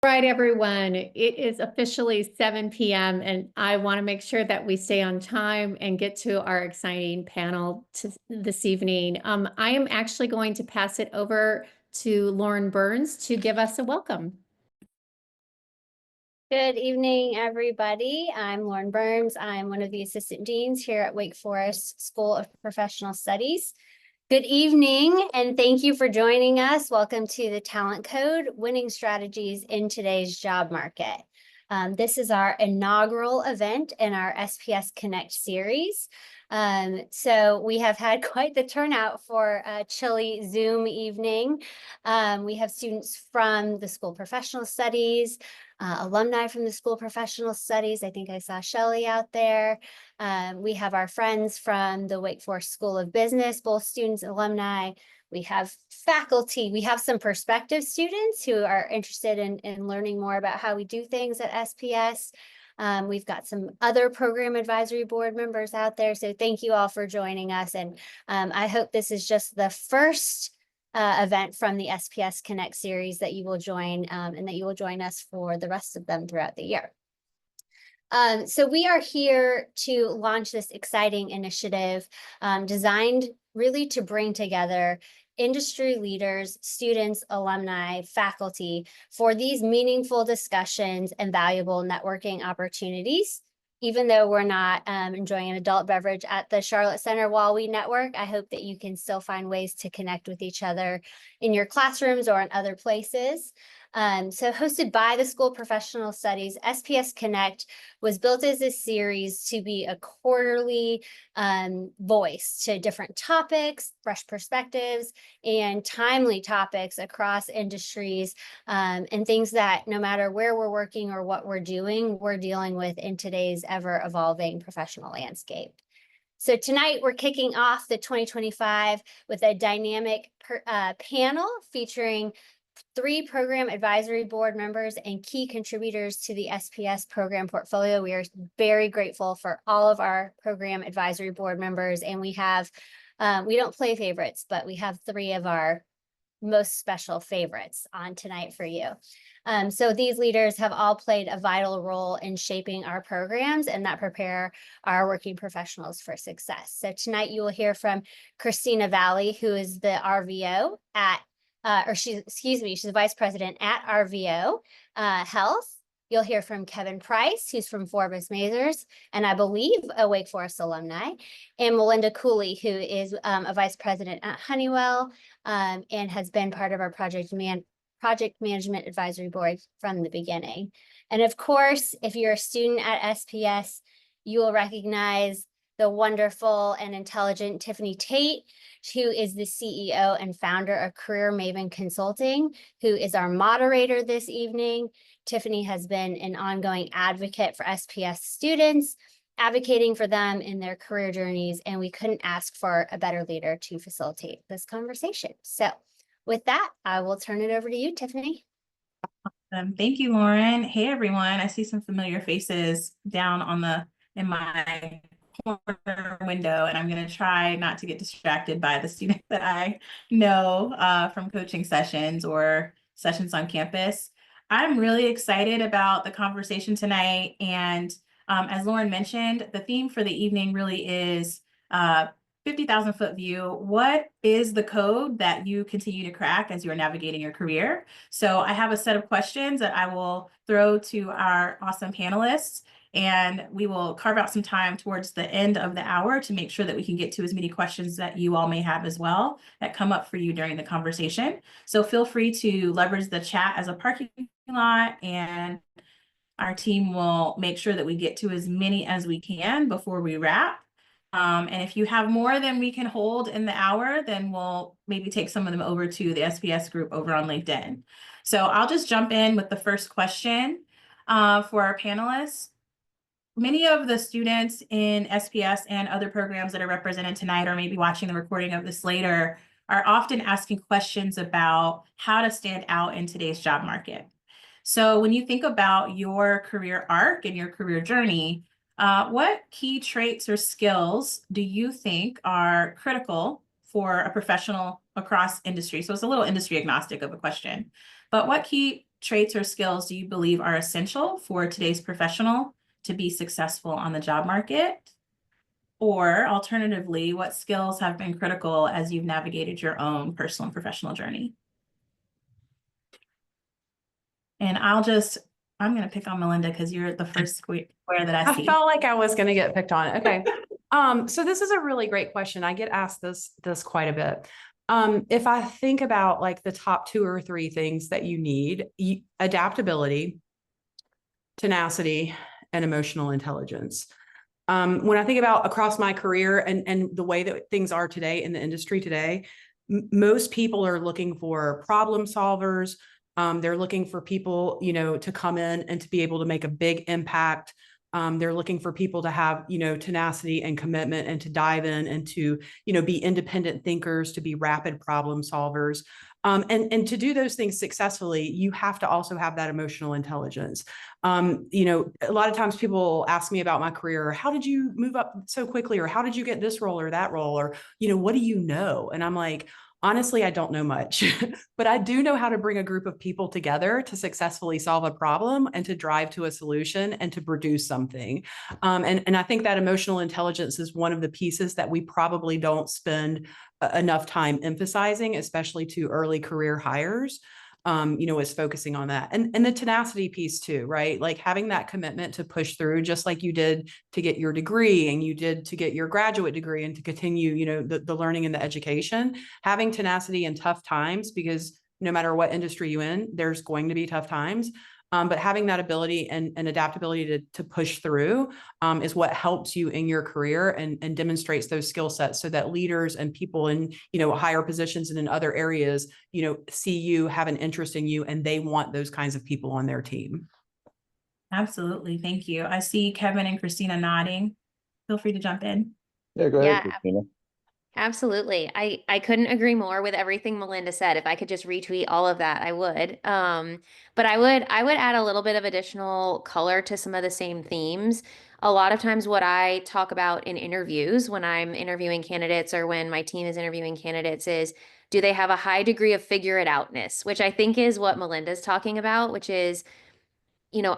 All right, everyone, it is officially 7 p.m. and I want to make sure that we stay on time and get to our exciting panel this evening. I am actually going to pass it over to Lauren Burns to give us a welcome. Good evening, everybody. I'm Lauren Burns. I'm one of the assistant deans here at Wake Forest School of Professional Studies. Good evening, and thank you for joining us. Welcome to the Talent Code, Winning Strategies in Today's Job Market. This is our inaugural event in our SPSConnect series. So we have had quite the turnout for a chilly Zoom evening. We have students from the School of Professional Studies, alumni from the School of Professional Studies. I think I saw Shelley out there. We have our friends from the Wake Forest School of Business, both students and alumni. We have faculty. We have some prospective students who are interested in learning more about how we do things at SPS. We've got some other program advisory board members out there. So thank you all for joining us. And I hope this is just the first event from the SPSConnect series that you will join and that you will join us for the rest of them throughout the year. So we are here to launch this exciting initiative designed really to bring together industry leaders, students, alumni, faculty for these meaningful discussions and valuable networking opportunities. Even though we're not enjoying an adult beverage at the Charlotte Center while we network, I hope that you can still find ways to connect with each other in your classrooms or in other places. So hosted by the School of Professional Studies, SPSConnect was built as a series to be a quarterly voice to different topics, fresh perspectives, and timely topics across industries and things that no matter where we're working or what we're doing, we're dealing with in today's ever-evolving professional landscape. So tonight we're kicking off the 2025 with a dynamic panel featuring 3 program advisory board members and key contributors to the SPS program portfolio. We are very grateful for all of our program advisory board members, and we have, we don't play favorites, but we have 3 of our most special favorites on tonight for you. So these leaders have all played a vital role in shaping our programs and that prepare our working professionals for success. So tonight you will hear from Christina Valley, who is the RVO at she's the vice president at RVO Health. You'll hear from Kevin Price, who's from Forbes Mazars, and I believe a Wake Forest alumni, and Melinda Cooley, who is a vice president at Honeywell and has been part of our project management advisory board from the beginning. And of course, if you're a student at SPS, you will recognize the wonderful and intelligent Tiffany Tate, who is the CEO and founder of Career Maven Consulting, who is our moderator this evening. Tiffany has been an ongoing advocate for SPS students, advocating for them in their career journeys, and we couldn't ask for a better leader to facilitate this conversation. So with that, I will turn it over to you, Tiffany. Thank you, Lauren. Hey, everyone. I see some familiar faces down in my corner window, and I'm going to try not to get distracted by the students that I know from coaching sessions or sessions on campus. I'm really excited about the conversation tonight, and as Lauren mentioned, the theme for the evening really is 50,000-foot view. What is the code that you continue to crack as you're navigating your career? So I have a set of questions that I will throw to our awesome panelists, and we will carve out some time towards the end of the hour to make sure that we can get to as many questions that you all may have as well that come up for you during the conversation. So feel free to leverage the chat as a parking lot, and our team will make sure that we get to as many as we can before we wrap. And if you have more than we can hold in the hour, then we'll maybe take some of them over to the SPS group over on LinkedIn. So I'll just jump in with the first question for our panelists. Many of the students in SPS and other programs that are represented tonight, or maybe watching the recording of this later, are often asking questions about how to stand out in today's job market. So when you think about your career arc and your career journey, what key traits or skills do you think are critical for a professional across industry? So it's a little industry agnostic of a question, but what key traits or skills do you believe are essential for today's professional to be successful on the job market? Or alternatively, what skills have been critical as you've navigated your own personal and professional journey? And I'm going to pick on Melinda because you're the first square that I I see. felt like I was going to get picked on. Okay. So this is a really great question. I get asked this quite a bit. If I think about like the top 2 or 3 things that you need, adaptability, tenacity, and emotional intelligence. When I think about across my career and the way that things are today in the industry today, most people are looking for problem solvers. They're looking for people, to come in and to be able to make a big impact. They're looking for people to have, tenacity and commitment and to dive in and to, be independent thinkers, to be rapid problem solvers. And to do those things successfully, you have to also have that emotional intelligence. A lot of times people ask me about my career, how did you move up so quickly? Or how did you get this role or that role? Or, what do you know? And I'm like, honestly, I don't know much, but I do know how to bring a group of people together to successfully solve a problem and to drive to a solution and to produce something. And I think that emotional intelligence is one of the pieces that we probably don't spend enough time emphasizing, especially to early career hires. Is focusing on that and the tenacity piece too, right? Like having that commitment to push through, just like you did to get your degree and you did to get your graduate degree and to continue, the learning and the education, having tenacity in tough times, because no matter what industry you're in, there's going to be tough times. But having that ability and adaptability to push through is what helps you in your career and demonstrates those skill sets so that leaders and people in, higher positions and in other areas, see you, have an interest in you, and they want those kinds of people on their team. Absolutely. Thank you. I see Kevin and Christina nodding. Feel free to jump in. Yeah, go ahead, Yeah. Christina. Absolutely. I couldn't agree more with everything Melinda said. If I could just retweet all of that, I would. But I would add a little bit of additional color to some of the same themes. A lot of times what I talk about in interviews when I'm interviewing candidates or when my team is interviewing candidates is, do they have a high degree of figure it outness, which I think is what Melinda's talking about, which is,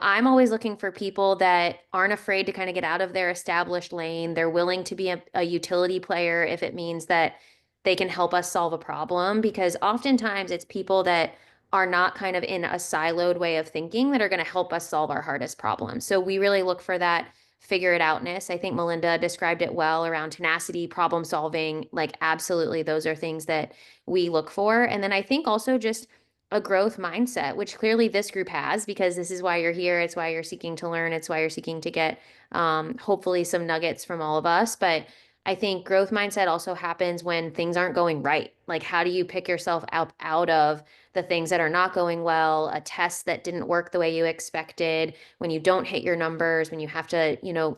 I'm always looking for people that aren't afraid to kind of get out of their established lane. They're willing to be a utility player if it means that they can help us solve a problem, because oftentimes it's people that are not kind of in a siloed way of thinking that are going to help us solve our hardest problems. So we really look for that figure it outness. I think Melinda described it well around tenacity, problem solving. Like, absolutely, those are things that we look for. And then I think also just a growth mindset, which clearly this group has, because this is why you're here. It's why you're seeking to learn. It's why you're seeking to get hopefully some nuggets from all of us. But I think growth mindset also happens when things aren't going right. Like, how do you pick yourself out of the things that are not going well, a test that didn't work the way you expected, when you don't hit your numbers, when you have to,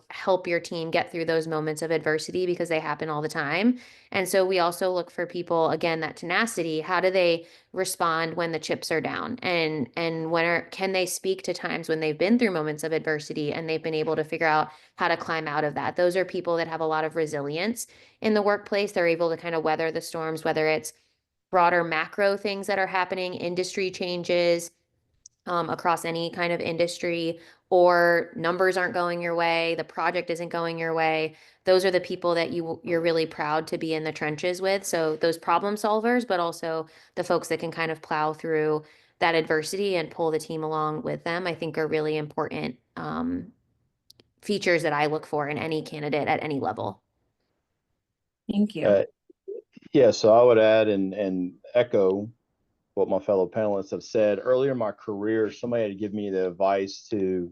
help your team get through those moments of adversity, because they happen all the time. And so we also look for people, again, that tenacity. How do they respond when the chips are down, and can they speak to times when they've been through moments of adversity and they've been able to figure out how to climb out of that? Those are people that have a lot of resilience in the workplace. They're able to kind of weather the storms, whether it's broader macro things that are happening, industry changes, across any kind of industry, or numbers aren't going your way, the project isn't going your way. Those are the people that you're really proud to be in the trenches with. So those problem solvers, but also the folks that can kind of plow through that adversity and pull the team along with them, I think are really important features that I look for in any candidate at any level. Thank you. Yeah, so I would add and echo what my fellow panelists have said. Earlier in my career, somebody had to give me the advice to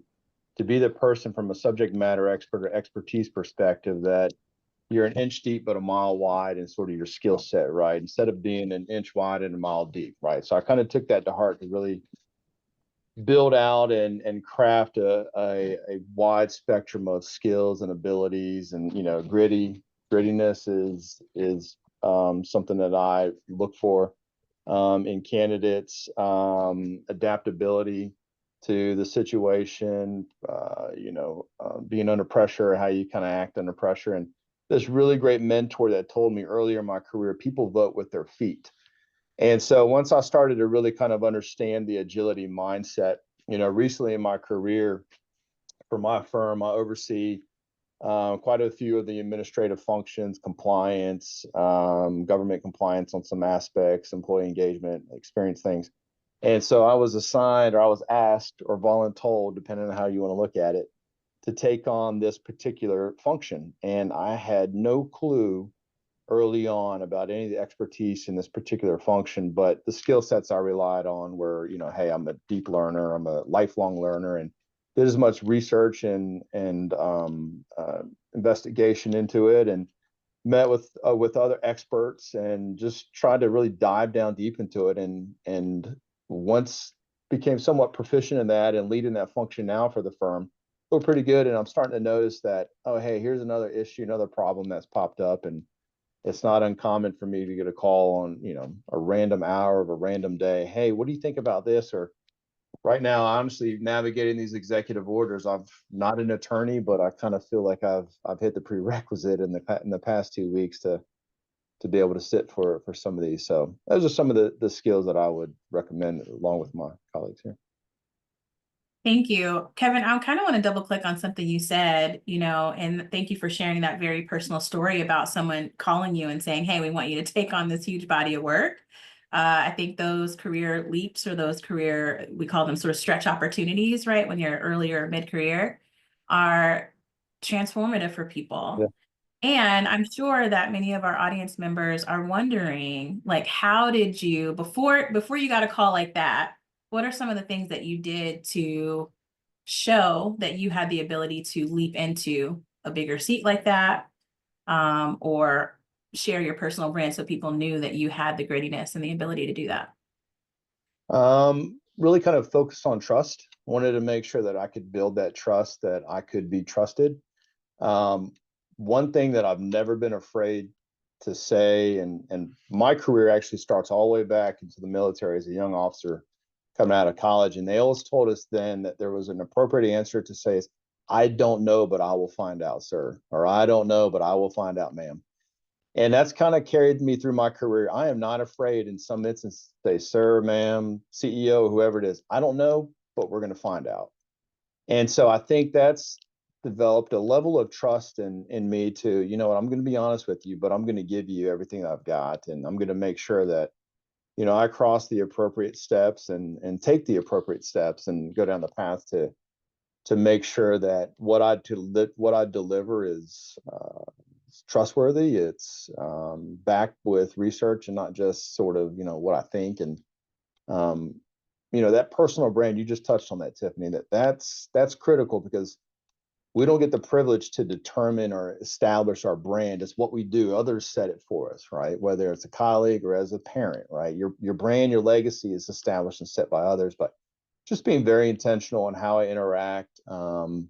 be the person from a subject matter expert or expertise perspective that you're an inch deep but a mile wide in sort of your skill set, right? Instead of being an inch wide and a mile deep, right? So I kind of took that to heart to really build out and craft a wide spectrum of skills and abilities. And grittiness is something that I look for in candidates. Adaptability to the situation, being under pressure, how you kind of act under pressure. And this really great mentor that told me earlier in my career, people vote with their feet. And so once I started to really kind of understand the agility mindset, recently in my career for my firm, I oversee quite a few of the administrative functions, compliance, government compliance on some aspects, employee engagement, experience things. And so I was assigned, or I was asked, or voluntold, depending on how you want to look at it, to take on this particular function. And I had no clue early on about any of the expertise in this particular function, but the skill sets I relied on were, hey, I'm a deep learner, I'm a lifelong learner, and did as much research and investigation into it, and met with other experts, and just tried to really dive down deep into it, and once became somewhat proficient in that and leading that function now for the firm. Feel pretty good, and I'm starting to notice that, oh, hey, here's another issue, another problem that's popped up, and it's not uncommon for me to get a call on, a random hour of a random day. Hey, what do you think about this? Or right now, honestly, navigating these executive orders, I'm not an attorney, but I kind of feel like I've hit the prerequisite in the past 2 weeks to be able to sit for some of these. So those are some of the skills that I would recommend along with my colleagues here. Thank you, Kevin. I kind of want to double click on something you said, and thank you for sharing that very personal story about someone calling you and saying, hey, we want you to take on this huge body of work. I think those career leaps, or those career, we call them sort of stretch opportunities, right? When you're early or mid-career, are transformative for people. Yeah. And I'm sure that many of our audience members are wondering, like, how did you, before you got a call like that, what are some of the things that you did to show that you had the ability to leap into a bigger seat like that, or share your personal brand so people knew that you had the grittiness and the ability to do that? Really kind of focused on trust. Wanted to make sure that I could build that trust, that I could be trusted. One thing that I've never been afraid to say, and my career actually starts all the way back into the military as a young officer coming out of college, and they always told us then that there was an appropriate answer to say is, I don't know, but I will find out, sir, or I don't know, but I will find out, ma'am. And that's kind of carried me through my career. I am not afraid in some instances to say, sir, ma'am, CEO, whoever it is, I don't know, but we're going to find out. And so I think that's developed a level of trust in me to, what, I'm going to be honest with you, but I'm going to give you everything I've got. And I'm going to make sure that, I cross the appropriate steps and take the appropriate steps and go down the path to make sure that what I deliver is trustworthy. It's backed with research and not just sort of, what I think. And, that personal brand, you just touched on that, Tiffany, that's critical, because we don't get the privilege to determine or establish our brand. It's what we do. Others set it for us, right? Whether it's a colleague or as a parent, right? Your brand, your legacy is established and set by others, but just being very intentional on how I interact. And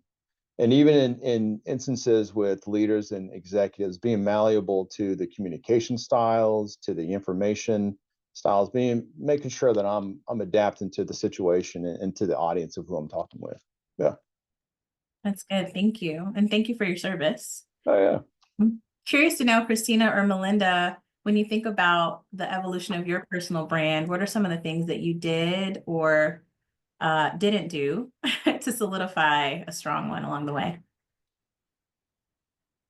even in instances with leaders and executives, being malleable to the communication styles, to the information styles, making sure that I'm adapting to the situation and to the audience of who I'm talking with. Yeah. That's good. Thank you. And thank you for your service. Oh, yeah. I'm curious to know, Christina or Melinda, when you think about the evolution of your personal brand, what are some of the things that you did or didn't do to solidify a strong one along the way?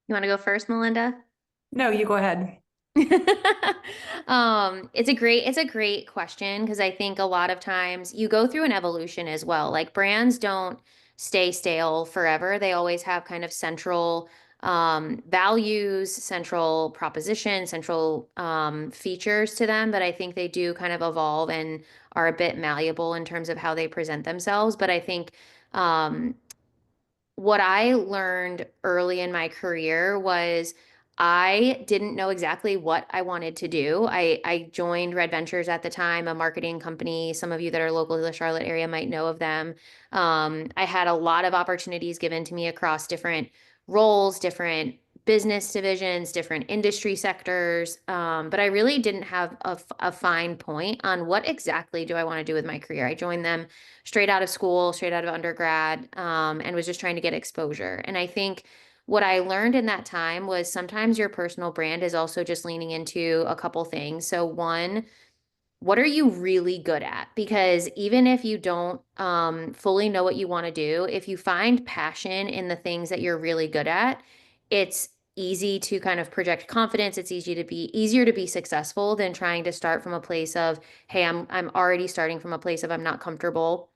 You want to go first, Melinda? No, you go ahead. It's a great question, because I think a lot of times you go through an evolution as well. Like, brands don't stay stale forever. They always have kind of central values, central propositions, central features to them, but I think they do kind of evolve and are a bit malleable in terms of how they present themselves. But I think what I learned early in my career was I didn't know exactly what I wanted to do. I joined Red Ventures at the time, a marketing company. Some of you that are local to the Charlotte area might know of them. I had a lot of opportunities given to me across different roles, different business divisions, different industry sectors. But I really didn't have a fine point on what exactly do I want to do with my career. I joined them straight out of school, straight out of undergrad, and was just trying to get exposure. And I think what I learned in that time was sometimes your personal brand is also just leaning into a couple things. So one, what are you really good at? Because even if you don't fully know what you want to do, if you find passion in the things that you're really good at, it's easy to kind of project confidence. It's easier to be successful than trying to start from a place of, hey, I'm already starting from a place of I'm not comfortable,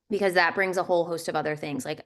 because that brings a whole host of other things like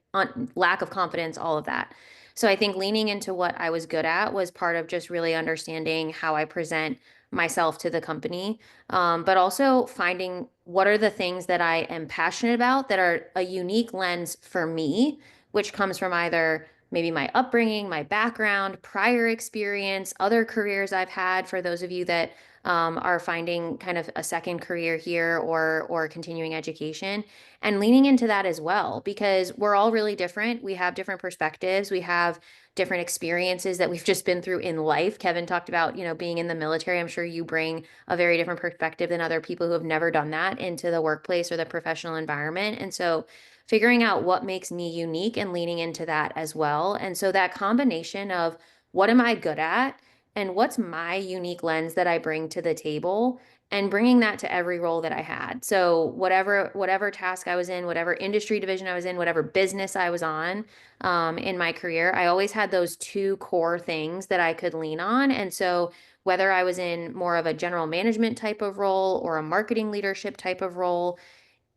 lack of confidence, all of that. So I think leaning into what I was good at was part of just really understanding how I present myself to the company, but also finding what are the things that I am passionate about that are a unique lens for me, which comes from either maybe my upbringing, my background, prior experience, other careers I've had. For those of you that are finding kind of a second career here or continuing education, and leaning into that as well, because we're all really different. We have different perspectives. We have different experiences that we've just been through in life. Kevin talked about, being in the military. I'm sure you bring a very different perspective than other people who have never done that into the workplace or the professional environment. And so figuring out what makes me unique and leaning into that as well. And so that combination of what am I good at and what's my unique lens that I bring to the table, and bringing that to every role that I had. So whatever task I was in, whatever industry division I was in, whatever business I was on in my career, I always had those two core things that I could lean on. And so whether I was in more of a general management type of role or a marketing leadership type of role,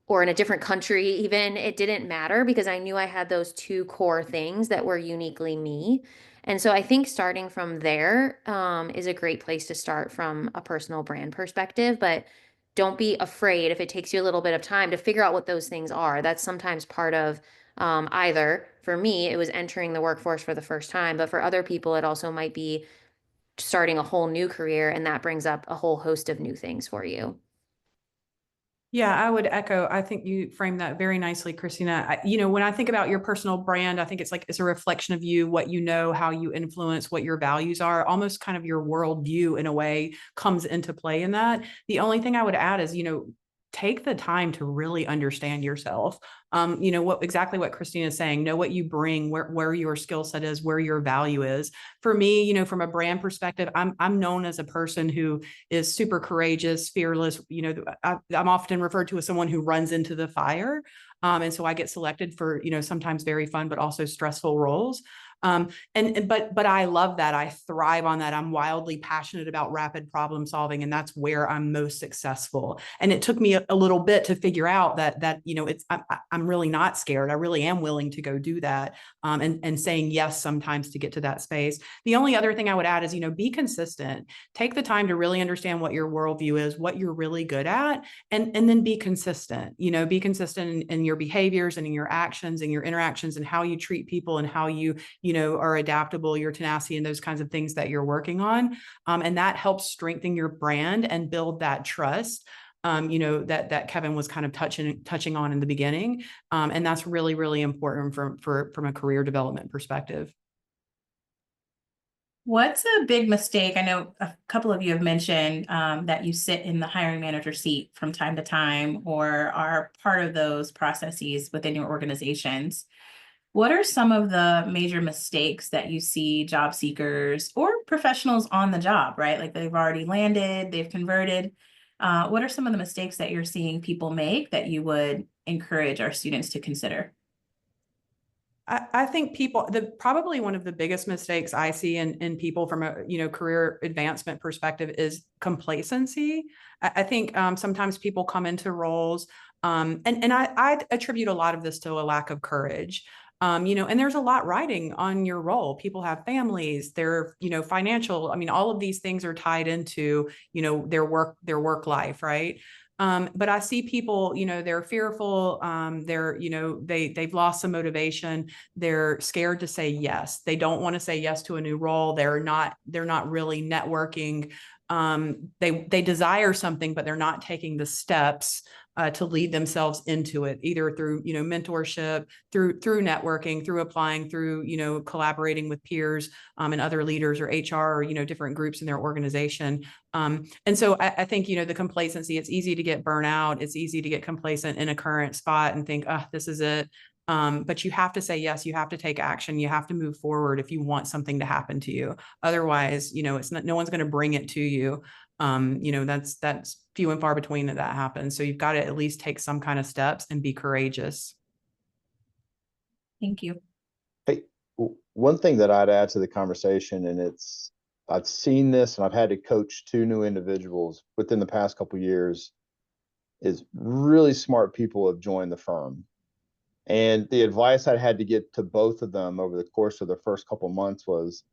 or in a different country, even, it didn't matter because I knew I had those two core things that were uniquely me. And so I think starting from there is a great place to start from a personal brand perspective. But don't be afraid if it takes you a little bit of time to figure out what those things are. That's sometimes part of either, for me, it was entering the workforce for the first time, but for other people, it also might be starting a whole new career, and that brings up a whole host of new things for you. Yeah, I would echo. I think you framed that very nicely, Christina. When I think about your personal brand, I think it's a reflection of you, what you know, how you influence, what your values are, almost kind of your worldview in a way comes into play in that. The only thing I would add is, take the time to really understand yourself. Exactly what Christina is saying, know what you bring, where your skill set is, where your value is. For me, from a brand perspective, I'm known as a person who is super courageous, fearless. I'm often referred to as someone who runs into the fire. And so I get selected for, sometimes very fun, but also stressful roles. But I love that. I thrive on that. I'm wildly passionate about rapid problem solving, and that's where I'm most successful. And it took me a little bit to figure out that I'm really not scared. I really am willing to go do that, and saying yes sometimes to get to that space. The only other thing I would add is, be consistent. Take the time to really understand what your worldview is, what you're really good at, and then be consistent. Be consistent in your behaviors and in your actions and your interactions and how you treat people and how you are adaptable, your tenacity, and those kinds of things that you're working on. And that helps strengthen your brand and build that trust, that Kevin was kind of touching on in the beginning. And that's really, really important from a career development perspective. What's a big mistake? I know a couple of you have mentioned that you sit in the hiring manager seat from time to time or are part of those processes within your organizations. What are some of the major mistakes that you see job seekers or professionals on the job, right? Like they've already landed, they've converted. What are some of the mistakes that you're seeing people make that you would encourage our students to consider? I think probably one of the biggest mistakes I see in people from a career advancement perspective is complacency. I think sometimes people come into roles, and I attribute a lot of this to a lack of courage. And there's a lot riding on your role. People have families, their financial. I mean, all of these things are tied into their work life, right? But I see people, they're fearful. They've lost some motivation. They're scared to say yes. They don't want to say yes to a new role. They're not really networking. They desire something, but they're not taking the steps to lead themselves into it, either through mentorship, through networking, through applying, through collaborating with peers and other leaders or HR or different groups in their organization. And so I think the complacency. It's easy to get burnout. It's easy to get complacent in a current spot and think, oh, this is it. But you have to say yes. You have to take action. You have to move forward if you want something to happen to you. Otherwise, it's not. No one's going to bring it to you. That's few and far between that happens. So you've got to at least take some kind of steps and be courageous. Thank you. Hey, one thing that I'd add to the conversation, and I've seen this and I've had to coach 2 new individuals within the past couple of years, is really smart people have joined the firm. And the advice I had to get to both of them over the course of the first couple of months was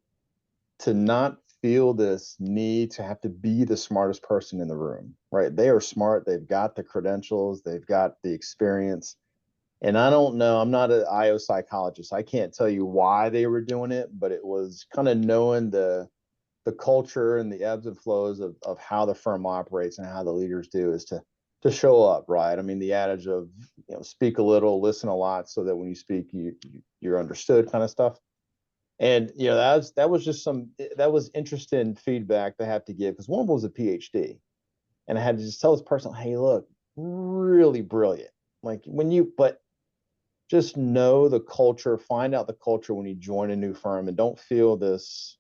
to not feel this need to have to be the smartest person in the room, right? They are smart. They've got the credentials. They've got the experience. And I don't know, I'm not an IO psychologist. I can't tell you why they were doing it, but it was kind of knowing the culture and the ebbs and flows of how the firm operates and how the leaders do is to show up, right? I mean, the adage of, speak a little, listen a lot, so that when you speak, you're understood, kind of stuff. And that was interesting feedback to have to give, because one was a PhD, and I had to just tell this person, hey, look, really brilliant. Like but just know the culture, find out the culture when you join a new firm, and don't feel this,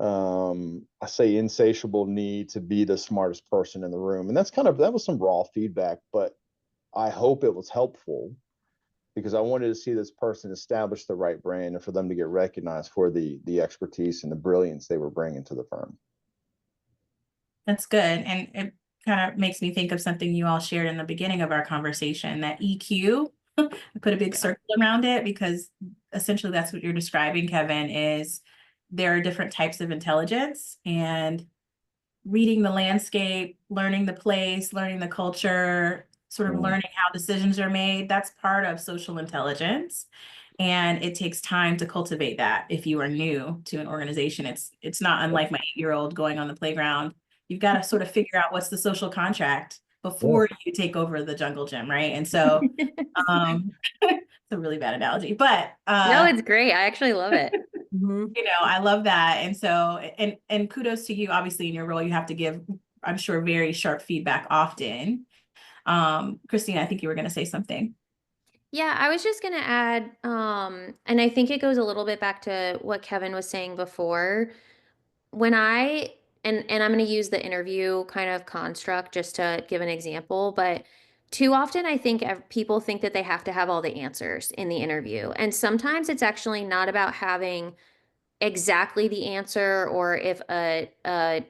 I say, insatiable need to be the smartest person in the room. And that was some raw feedback, but I hope it was helpful, because I wanted to see this person establish the right brand and for them to get recognized for the expertise and the brilliance they were bringing to the firm. That's good. And it kind of makes me think of something you all shared in the beginning of our conversation, that EQ. I put a big circle around it, because essentially that's what you're describing, Kevin, is there are different types of intelligence, and reading the landscape, learning the place, learning the culture, sort of learning how decisions are made. That's part of social intelligence. And it takes time to cultivate that. If you are new to an organization, it's not unlike my 8-year-old going on the playground. You've got to sort of figure out what's the social contract before you take over the jungle gym, right? And so it's a really bad analogy, but No, it's great. I actually love it. I love that. And so, and kudos to you. Obviously, in your role, you have to give, I'm sure, very sharp feedback often. Christina, I think you were going to say something. Yeah, I was just going to add, and I think it goes a little bit back to what Kevin was saying before. When and I'm going to use the interview kind of construct just to give an example, but too often I think people think that they have to have all the answers in the interview. And sometimes it's actually not about having exactly the answer, or if a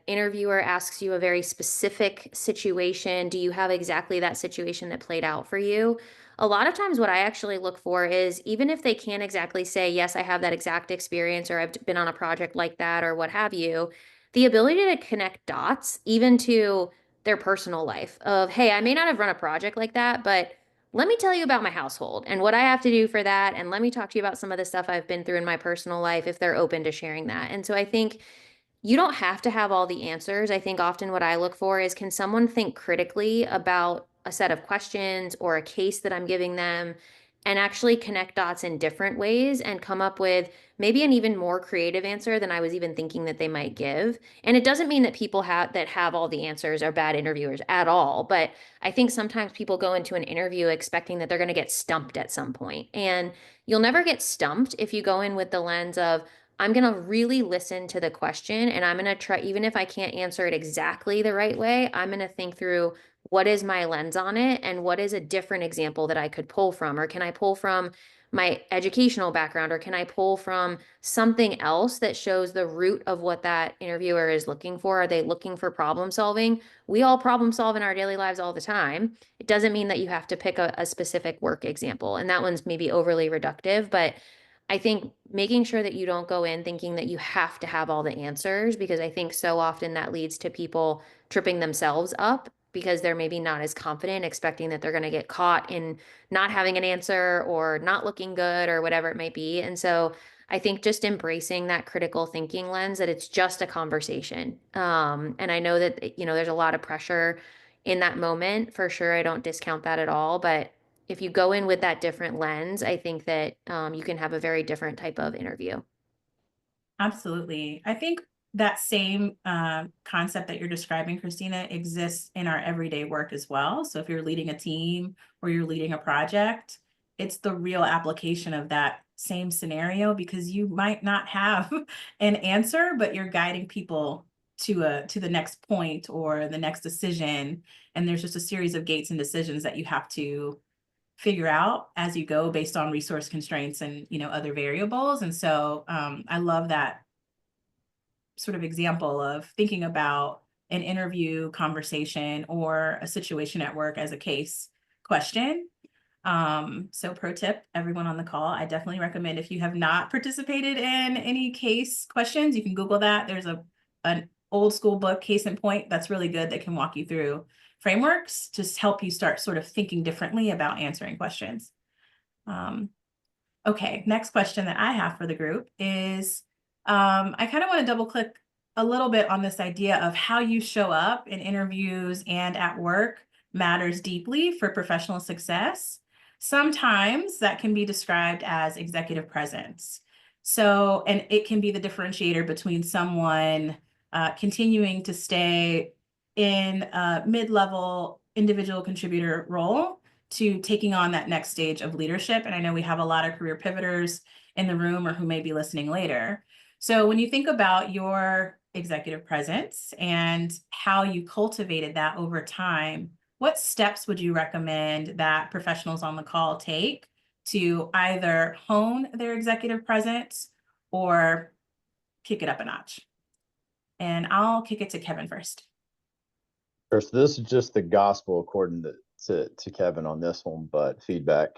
interviewer asks you a very specific situation, do you have exactly that situation that played out for you? A lot of times what I actually look for is, even if they can't exactly say, yes, I have that exact experience, or I've been on a project like that, or what have you, the ability to connect dots even to their personal life of, hey, I may not have run a project like that, but let me tell you about my household and what I have to do for that. And let me talk to you about some of the stuff I've been through in my personal life, if they're open to sharing that. And so I think you don't have to have all the answers. I think often what I look for is, can someone think critically about a set of questions or a case that I'm giving them, and actually connect dots in different ways and come up with maybe an even more creative answer than I was even thinking that they might give. And it doesn't mean that people have all the answers are bad interviewers at all, but I think sometimes people go into an interview expecting that they're going to get stumped at some point. And you'll never get stumped if you go in with the lens of, I'm going to really listen to the question, and I'm going to try, even if I can't answer it exactly the right way, I'm going to think through, what is my lens on it, and what is a different example that I could pull from, or can I pull from my educational background, or can I pull from something else that shows the root of what that interviewer is looking for? Are they looking for problem solving? We all problem solve in our daily lives all the time. It doesn't mean that you have to pick a specific work example, and that one's maybe overly reductive, but I think making sure that you don't go in thinking that you have to have all the answers, because I think so often that leads to people tripping themselves up because they're maybe not as confident, expecting that they're going to get caught in not having an answer or not looking good or whatever it might be. And so I think just embracing that critical thinking lens, that it's just a conversation. And I know that, there's a lot of pressure in that moment for sure. I don't discount that at all, but if you go in with that different lens, I think that you can have a very different type of interview. Absolutely. I think that same concept that you're describing, Christina, exists in our everyday work as well. So if you're leading a team or you're leading a project, it's the real application of that same scenario, because you might not have an answer, but you're guiding people to the next point or the next decision. And there's just a series of gates and decisions that you have to figure out as you go based on resource constraints and, you know, other variables. And so I love that sort of example of thinking about an interview conversation or a situation at work as a case question. So pro tip, everyone on the call, I definitely recommend, if you have not participated in any case questions, you can Google that. There's an old school book, Case in Point, that's really good, that can walk you through frameworks to help you start sort of thinking differently about answering questions. Okay, next question that I have for the group is, I kind of want to double click a little bit on this idea of how you show up in interviews and at work matters deeply for professional success. Sometimes that can be described as executive presence. So, and it can be the differentiator between someone continuing to stay in a mid-level individual contributor role to taking on that next stage of leadership. And I know we have a lot of career pivoters in the room or who may be listening later. So when you think about your executive presence and how you cultivated that over time, what steps would you recommend that professionals on the call take to either hone their executive presence or kick it up a notch? And I'll kick it to Kevin first. First, this is just the gospel according to Kevin on this one, but feedback.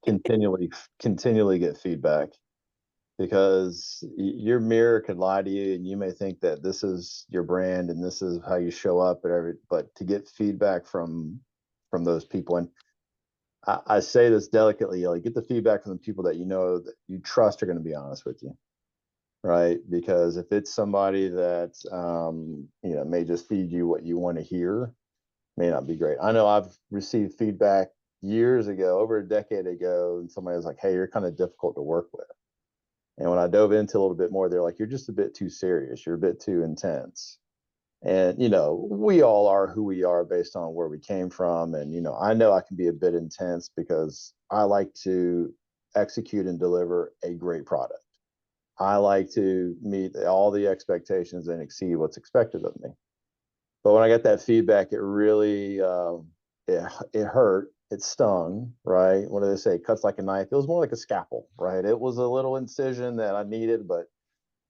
continually get feedback, because your mirror could lie to you and you may think that this is your brand and this is how you show up but to get feedback from those people, and I say this delicately, like, get the feedback from the people that you know that you trust are going to be honest with you, right? Because if it's somebody that you know, may just feed you what you want to hear, may not be great. I know I've received feedback years ago, over a decade ago, and somebody was like, hey, you're kind of difficult to work with. And when I dove into a little bit more, they're like, you're just a bit too serious. You're a bit too intense. And, you know, we all are who we are based on where we came from. And, you know I can be a bit intense because I like to execute and deliver a great product. I like to meet all the expectations and exceed what's expected of me. But when I got that feedback, it really, it hurt. It stung, right? What do they say? It cuts like a knife. It was more like a scalpel, right? It was a little incision that I needed, but,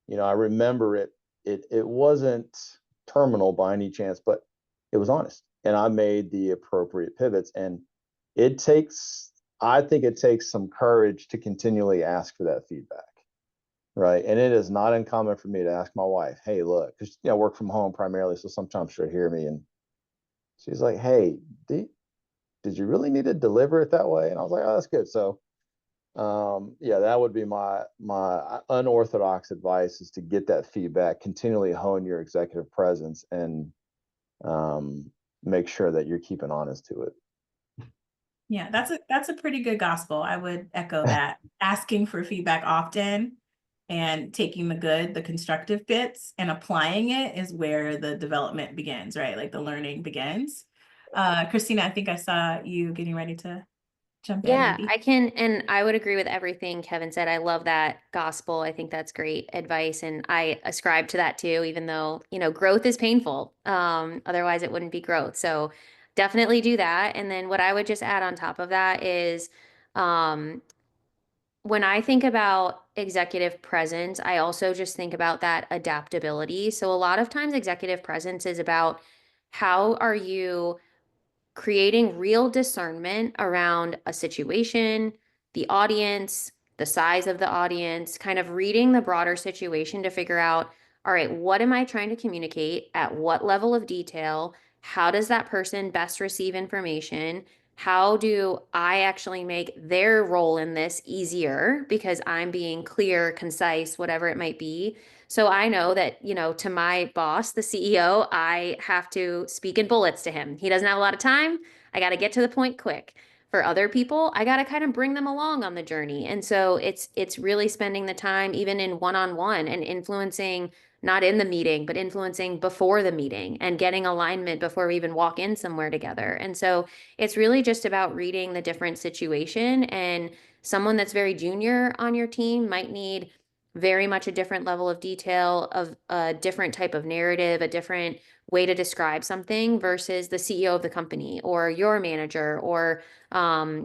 you know, I remember it wasn't terminal by any chance, but it was honest. And I made the appropriate pivots. And I think it takes some courage to continually ask for that feedback. Right. And it is not uncommon for me to ask my wife, hey, look, because, you know, I work from home primarily. So sometimes she'll hear me and she's like, hey, did you really need to deliver it that way? And I was like, oh, that's good. So, yeah, that would be my unorthodox advice, is to get that feedback, continually hone your executive presence, and make sure that you're keeping honest to it. Yeah, that's a pretty good gospel. I would echo that. Asking for feedback often and taking the constructive bits and applying it is where the development begins, right? Like the learning begins. Christina, I think I saw you getting ready to jump in. Yeah, Maybe. I can, and I would agree with everything Kevin said. I love that gospel. I think that's great advice, and I ascribe to that too, even though, you know, growth is painful. Otherwise it wouldn't be growth. So definitely do that. And then what I would just add on top of that is, when I think about executive presence, I also just think about that adaptability. So a lot of times executive presence is about how are you creating real discernment around a situation, the audience, the size of the audience, kind of reading the broader situation to figure out, all right, what am I trying to communicate? At what level of detail? How does that person best receive information? How do I actually make their role in this easier because I'm being clear, concise, whatever it might be? So I know that, you know, to my boss, the CEO, I have to speak in bullets to him. He doesn't have a lot of time. I got to get to the point quick. For other people, I got to kind of bring them along on the journey. And so it's really spending the time even in one-on-one and influencing, not in the meeting, but influencing before the meeting and getting alignment before we even walk in somewhere together. And so it's really just about reading the different situation, and someone that's very junior on your team might need very much a different level of detail, of a different type of narrative, a different way to describe something versus the CEO of the company or your manager or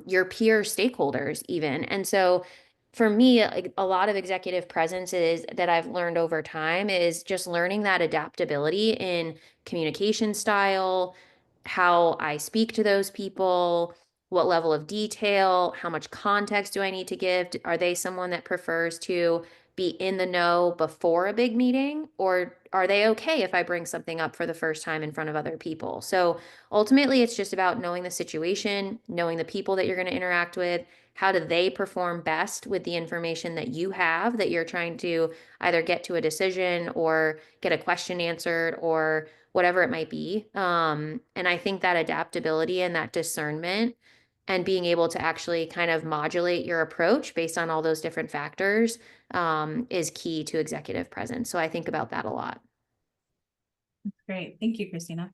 your peer stakeholders even. And so for me, like, a lot of executive presence is that I've learned over time is just learning that adaptability in communication style, how I speak to those people, what level of detail, how much context do I need to give? Are they someone that prefers to be in the know before a big meeting, or are they okay if I bring something up for the first time in front of other people? So ultimately, it's just about knowing the situation, knowing the people that you're going to interact with. How do they perform best with the information that you have that you're trying to either get to a decision or get a question answered or whatever it might be. And I think that adaptability and that discernment and being able to actually kind of modulate your approach based on all those different factors is key to executive presence. So I think about that a lot. Great. Thank you, Christina.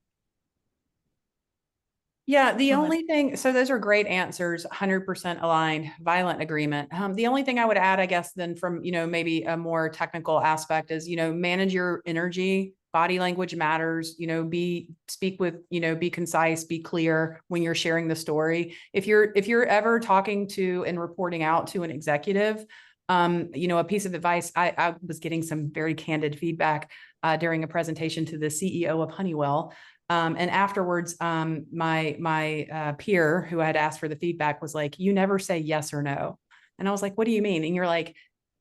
Yeah, the Go ahead. only thing, so those are great answers, 100% aligned, violent agreement. The only thing I would add, I guess, then from, maybe a more technical aspect is, manage your energy. Body language matters, speak with, be concise, be clear when you're sharing the story. If you're ever talking to and reporting out to an executive, a piece of advice, I was getting some very candid feedback during a presentation to the CEO of Honeywell. And afterwards, my peer who had asked for the feedback was like, "You never say yes or no." And I was like, "What do you mean?" And you're like,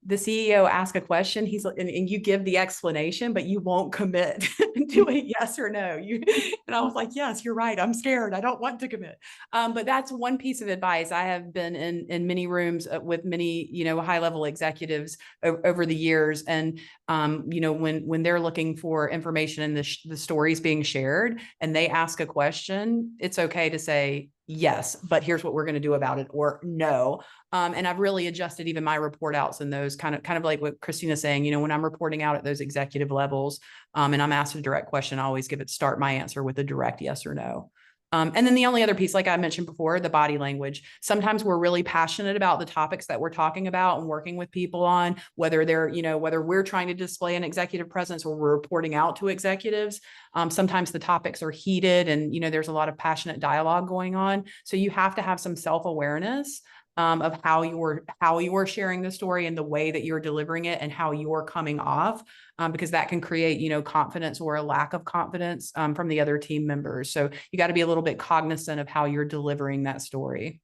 the CEO asks a question, he's like, and you give the explanation, but you won't commit to a yes or no. And I was like, "Yes, you're right. I'm scared. I don't want to commit." But that's one piece of advice. I have been in many rooms with many, high level executives over the years, and when they're looking for information and the stories being shared, and they ask a question, it's okay to say yes, but here's what we're going to do about it, or no. And I've really adjusted even my report outs in those kind of like what Christina's saying, when I'm reporting out at those executive levels, and I'm asked a direct question, I always start my answer with a direct yes or no. And then the only other piece, like I mentioned before, the body language. Sometimes we're really passionate about the topics that we're talking about and working with people on, whether they're, whether we're trying to display an executive presence or we're reporting out to executives. Sometimes the topics are heated and, there's a lot of passionate dialogue going on. So you have to have some self-awareness of how you're sharing the story and the way that you're delivering it and how you're coming off, because that can create, confidence or a lack of confidence from the other team members. So you got to be a little bit cognizant of how you're delivering that story.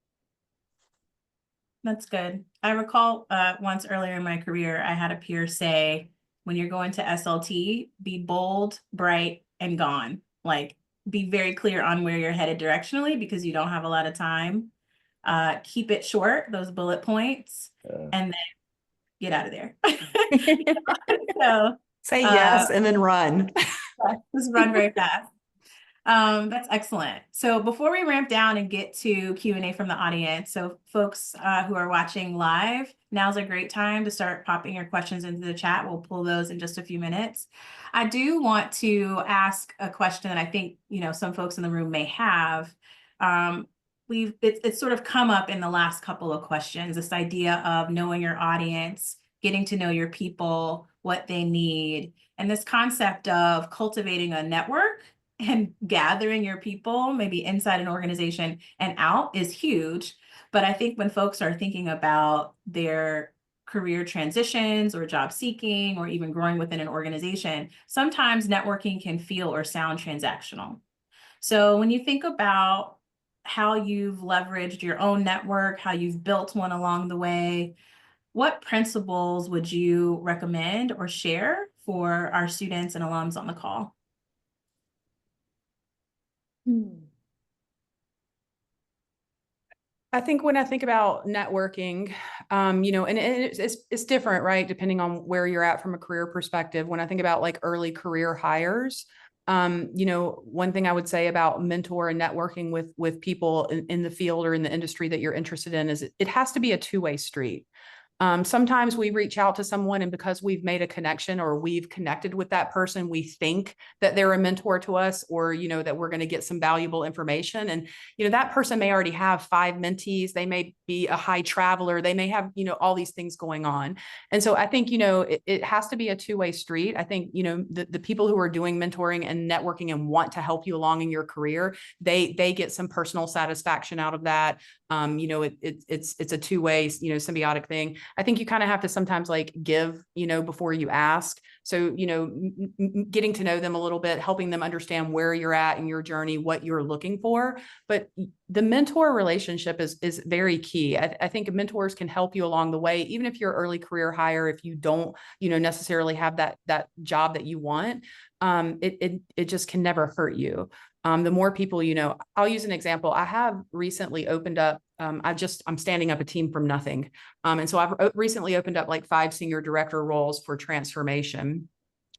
That's good. I recall once earlier in my career, I had a peer say, when you're going to SLT, be bold, bright, and gone. Like, be very clear on where you're headed directionally because you don't have a lot of time. Keep it short, those bullet points, and then get out of there. So say yes and then run. Just run very fast. That's excellent. So before we ramp down and get to Q&A from the audience, so folks who are watching live, now's a great time to start popping your questions into the chat. We'll pull those in just a few minutes. I do want to ask a question that I think, some folks in the room may have. It's sort of come up in the last couple of questions, this idea of knowing your audience, getting to know your people, what they need, and this concept of cultivating a network and gathering your people, maybe inside an organization and out, is huge. But I think when folks are thinking about their career transitions or job seeking or even growing within an organization, sometimes networking can feel or sound transactional. So when you think about how you've leveraged your own network, how you've built one along the way, what principles would you recommend or share for our students and alums on the call? I think when I think about networking, and it's different, right? Depending on where you're at from a career perspective. When I think about like early career hires, one thing I would say about mentor and networking with people in the field or in the industry that you're interested in is it has to be a two-way street. Sometimes we reach out to someone, and because we've made a connection or we've connected with that person, we think that they're a mentor to us, or, you know, that we're going to get some valuable information. And, you know, that person may already have 5 mentees. They may be a high traveler. They may have, you know, all these things going on. And so I think, you know, it has to be a two-way street. I think, you know, the people who are doing mentoring and networking and want to help you along in your career, they get some personal satisfaction out of that. You know, it's a two-way, you know, symbiotic thing. I think you kind of have to sometimes like give, you know, before you ask. So, you know, getting to know them a little bit, helping them understand where you're at in your journey, what you're looking for. But the mentor relationship is very key. I think mentors can help you along the way, even if you're early career hire, if you don't, you know, necessarily have that job that you want. It just can never hurt you. The more people, you know, I'll use an example. I have recently opened up, I'm standing up a team from nothing. And so I've recently opened up like 5 senior director roles for transformation.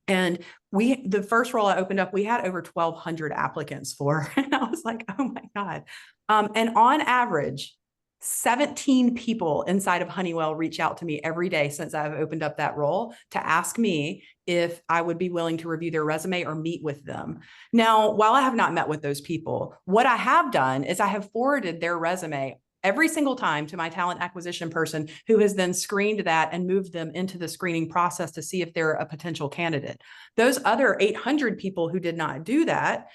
And the first role I opened up, we had over 1,200 applicants for, and I was like, oh my God. And on average, 17 people inside of Honeywell reach out to me every day since I've opened up that role to ask me if I would be willing to review their resume or meet with them. Now, while I have not met with those people, what I have done is I have forwarded their resume every single time to my talent acquisition person, who has then screened that and moved them into the screening process to see if they're a potential candidate. Those other 800 people who did not do that,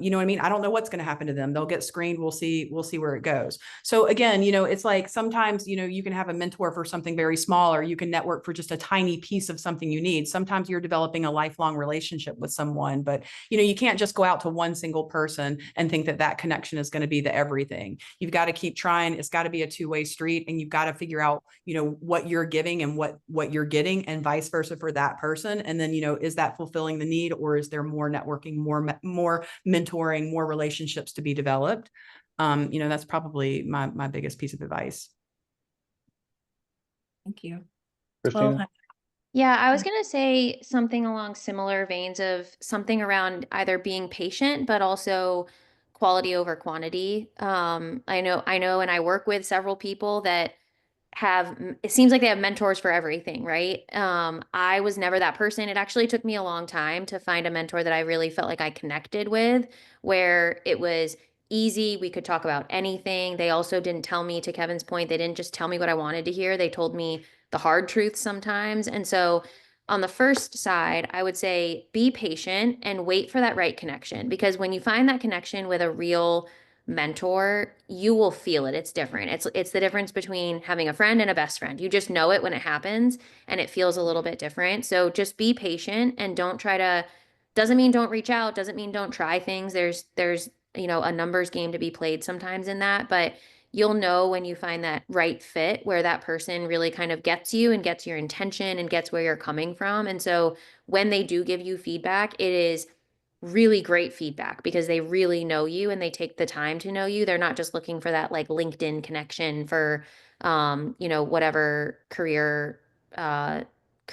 you know what I mean? I don't know what's going to happen to them. They'll get screened. We'll see where it goes. So again, you know, it's like sometimes, you know, you can have a mentor for something very small, or you can network for just a tiny piece of something you need. Sometimes you're developing a lifelong relationship with someone, but, you know, you can't just go out to one single person and think that that connection is going to be the everything. You've got to keep trying. It's got to be a two-way street, and you've got to figure out, you know, what you're giving and what you're getting, and vice versa for that person. And then, you know, is that fulfilling the need, or is there more networking, more mentoring, more relationships to be developed? You know, that's probably my biggest piece of advice. Thank you. Christina? Yeah, I was going to say something along similar veins of something around either being patient, but also quality over quantity. I know, and I work with several people that it seems like they have mentors for everything, right? I was never that person. It actually took me a long time to find a mentor that I really felt like I connected with, where it was easy. We could talk about anything. They also didn't tell me, to Kevin's point, they didn't just tell me what I wanted to hear. They told me the hard truths sometimes. And so on the first side, I would say be patient and wait for that right connection, because when you find that connection with a real mentor, you will feel it. It's different. It's the difference between having a friend and a best friend. You just know it when it happens, and it feels a little bit different. So just be patient and don't try to, doesn't mean don't reach out, doesn't mean don't try things. There's, you know, a numbers game to be played sometimes in that, but you'll know when you find that right fit where that person really kind of gets you and gets your intention and gets where you're coming from. And so when they do give you feedback, it is really great feedback because they really know you and they take the time to know you. They're not just looking for that like LinkedIn connection for, you know, whatever career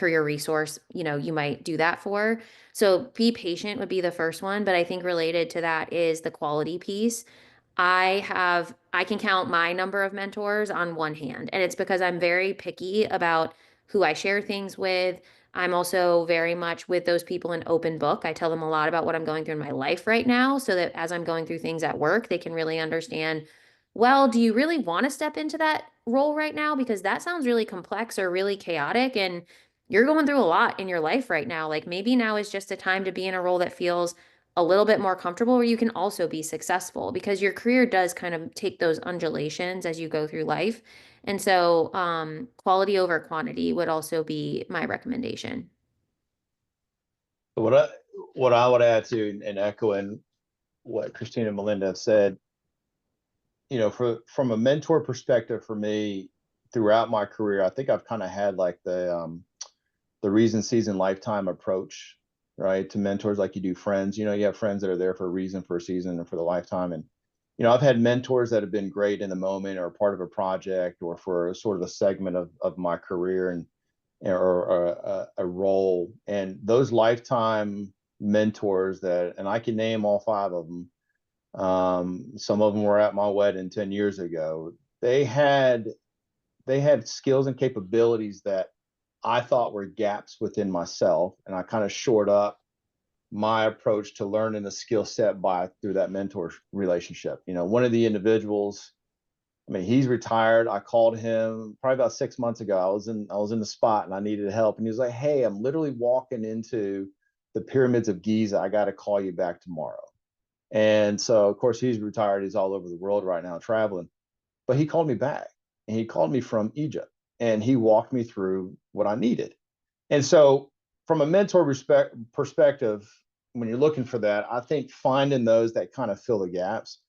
resource, you know, you might do that for. So be patient would be the first one. But I think related to that is the quality piece. I can count my number of mentors on one hand, and it's because I'm very picky about who I share things with. I'm also very much with those people an open book. I tell them a lot about what I'm going through in my life right now, so that as I'm going through things at work, they can really understand, well, do you really want to step into that role right now? Because that sounds really complex or really chaotic, and you're going through a lot in your life right now. Like maybe now is just a time to be in a role that feels a little bit more comfortable, where you can also be successful, because your career does kind of take those undulations as you go through life. And so quality over quantity would also be my recommendation. What I would add to, and echoing what Christina and Melinda have said, you know, from a mentor perspective, for me, throughout my career, I think I've kind of had like the reason, season, lifetime approach, right, to mentors. Like you do friends, you know, you have friends that are there for a reason, for a season, and for the lifetime. And you know, I've had mentors that have been great in the moment, or part of a project, or for sort of a segment of my career, and or a role. And those lifetime mentors that, and I can name all 5 of them. Some of them were at my wedding 10 years ago. They had they had skills and capabilities that I thought were gaps within myself, and I kind of shored up my approach to learning the skill set by through that mentor relationship. You know, one of the individuals, I mean, he's retired. I called him probably about 6 months ago. I was in the spot and I needed help. And he was like, "Hey, I'm literally walking into the pyramids of Giza. I got to call you back tomorrow." And so, of course, he's retired. He's all over the world right now traveling. But he called me back, and he called me from Egypt, and he walked me through what I needed. And so, from a mentor perspective, when you're looking for that, I think finding those that kind of fill the gaps.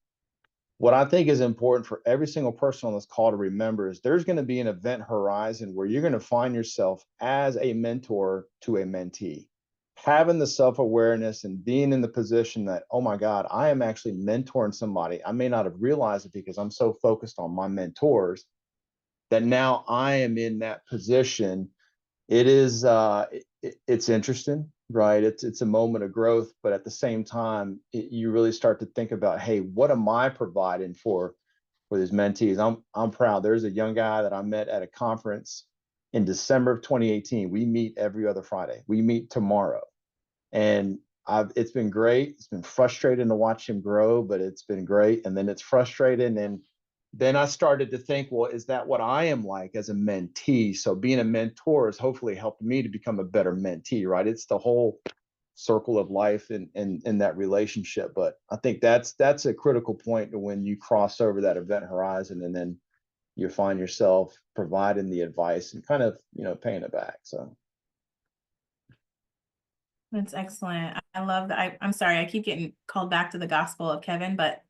What I think is important for every single person on this call to remember is there's going to be an event horizon where you're going to find yourself as a mentor to a mentee. Having the self-awareness and being in the position that, oh my God, I am actually mentoring somebody. I may not have realized it because I'm so focused on my mentors that now I am in that position. It is it's interesting, right? It's a moment of growth, but at the same time, you really start to think about, hey, what am I providing for these mentees? I'm proud. There's a young guy that I met at a conference in December of 2018. We meet every other Friday. We meet tomorrow, and it's been great. It's been frustrating to watch him grow, but it's been great. And then it's frustrating, and then I started to think, well, is that what I am like as a mentee? So being a mentor has hopefully helped me to become a better mentee, right? It's the whole circle of life in that relationship. But I think that's a critical point to when you cross over that event horizon, and then you find yourself providing the advice and kind of, paying it back. So That's excellent. I love that. I'm sorry, I keep getting called back to the gospel of Kevin, but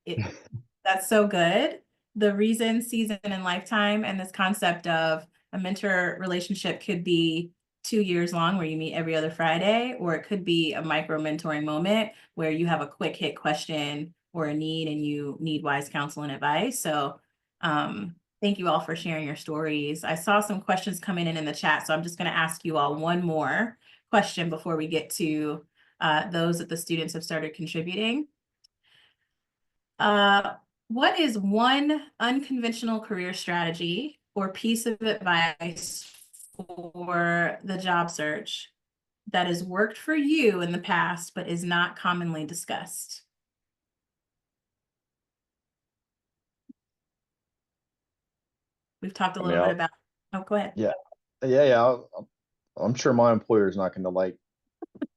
that's so good. The reason, season, and lifetime, and this concept of a mentor relationship could be 2 years long where you meet every other Friday, or it could be a micro mentoring moment where you have a quick hit question or a need and you need wise counsel and advice. So thank you all for sharing your stories. I saw some questions coming in the chat, so I'm just going to ask you all one more question before we get to those that the students have started contributing. What is one unconventional career strategy or piece of advice for the job search that has worked for you in the past but is not commonly discussed? We've talked a little bit about, oh, go ahead. Yeah. I'm sure my employer is not going to like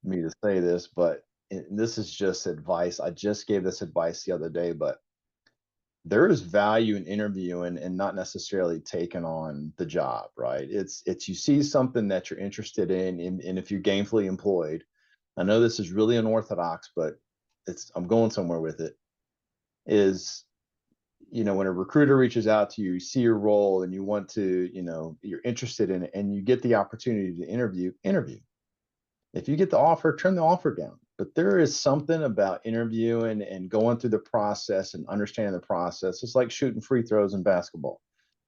me to say this, but this is just advice. I just gave this advice the other day, but there is value in interviewing and not necessarily taking on the job, right? It's you see something that you're interested in, and if you're gainfully employed, I know this is really unorthodox, but I'm going somewhere with it, is, when a recruiter reaches out to you, you see your role and you want to, you're interested in it, and you get the opportunity to interview. If you get the offer, turn the offer down. But there is something about interviewing and going through the process and understanding the process. It's like shooting free throws in basketball.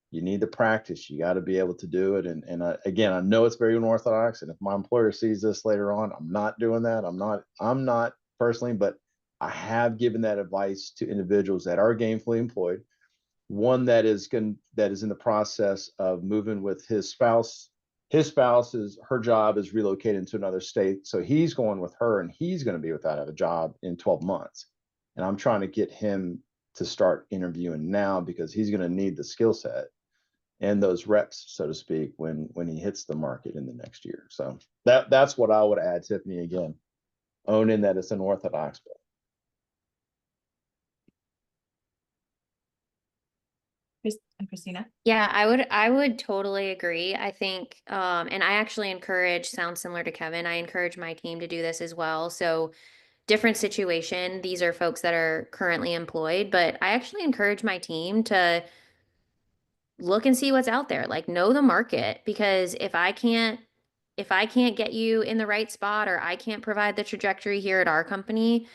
You need the practice. You got to be able to do it. And again, I know it's very unorthodox. And if my employer sees this later on, I'm not doing that. I'm not personally, but I have given that advice to individuals that are gainfully employed. One that is in the process of moving with his spouse. Her job is relocated to another state, so he's going with her, and he's going to be without a job in 12 months. And I'm trying to get him to start interviewing now because he's going to need the skill set and those reps, so to speak, when he hits the market in the next year. So that's what I would add, Tiffany. Again, owning that it's unorthodox. Christina? Yeah, I would totally agree. I think, and I actually encourage, sounds similar to Kevin, I encourage my team to do this as well. So different situation. These are folks that are currently employed, but I actually encourage my team to look and see what's out there, like know the market, because if I can't get you in the right spot, or I can't provide the trajectory here at our company,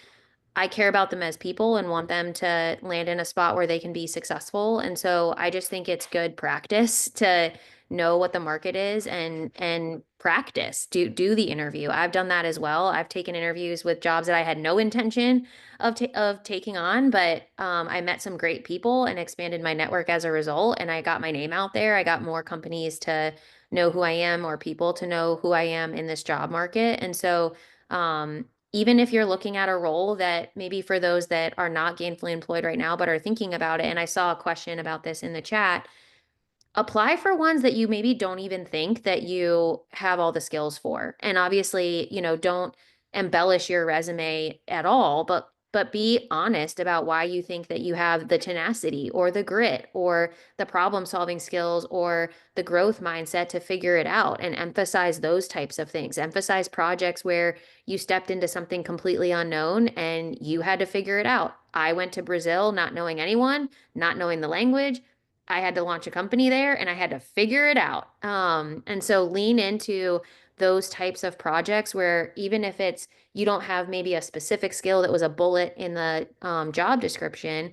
I care about them as people and want them to land in a spot where they can be successful. And so I just think it's good practice to know what the market is and practice, do the interview. I've done that as well. I've taken interviews with jobs that I had no intention of taking on, but I met some great people and expanded my network as a result, and I got my name out there. I got more companies to know who I am, or people to know who I am in this job market. And so even if you're looking at a role that maybe for those that are not gainfully employed right now but are thinking about it, and I saw a question about this in the chat, apply for ones that you maybe don't even think that you have all the skills for. And obviously, don't embellish your resume at all, but be honest about why you think that you have the tenacity or the grit or the problem solving skills or the growth mindset to figure it out, and emphasize those types of things. Emphasize projects where you stepped into something completely unknown and you had to figure it out. I went to Brazil not knowing anyone, not knowing the language. I had to launch a company there and I had to figure it out. And so lean into those types of projects where even if it's, you don't have maybe a specific skill that was a bullet in the job description,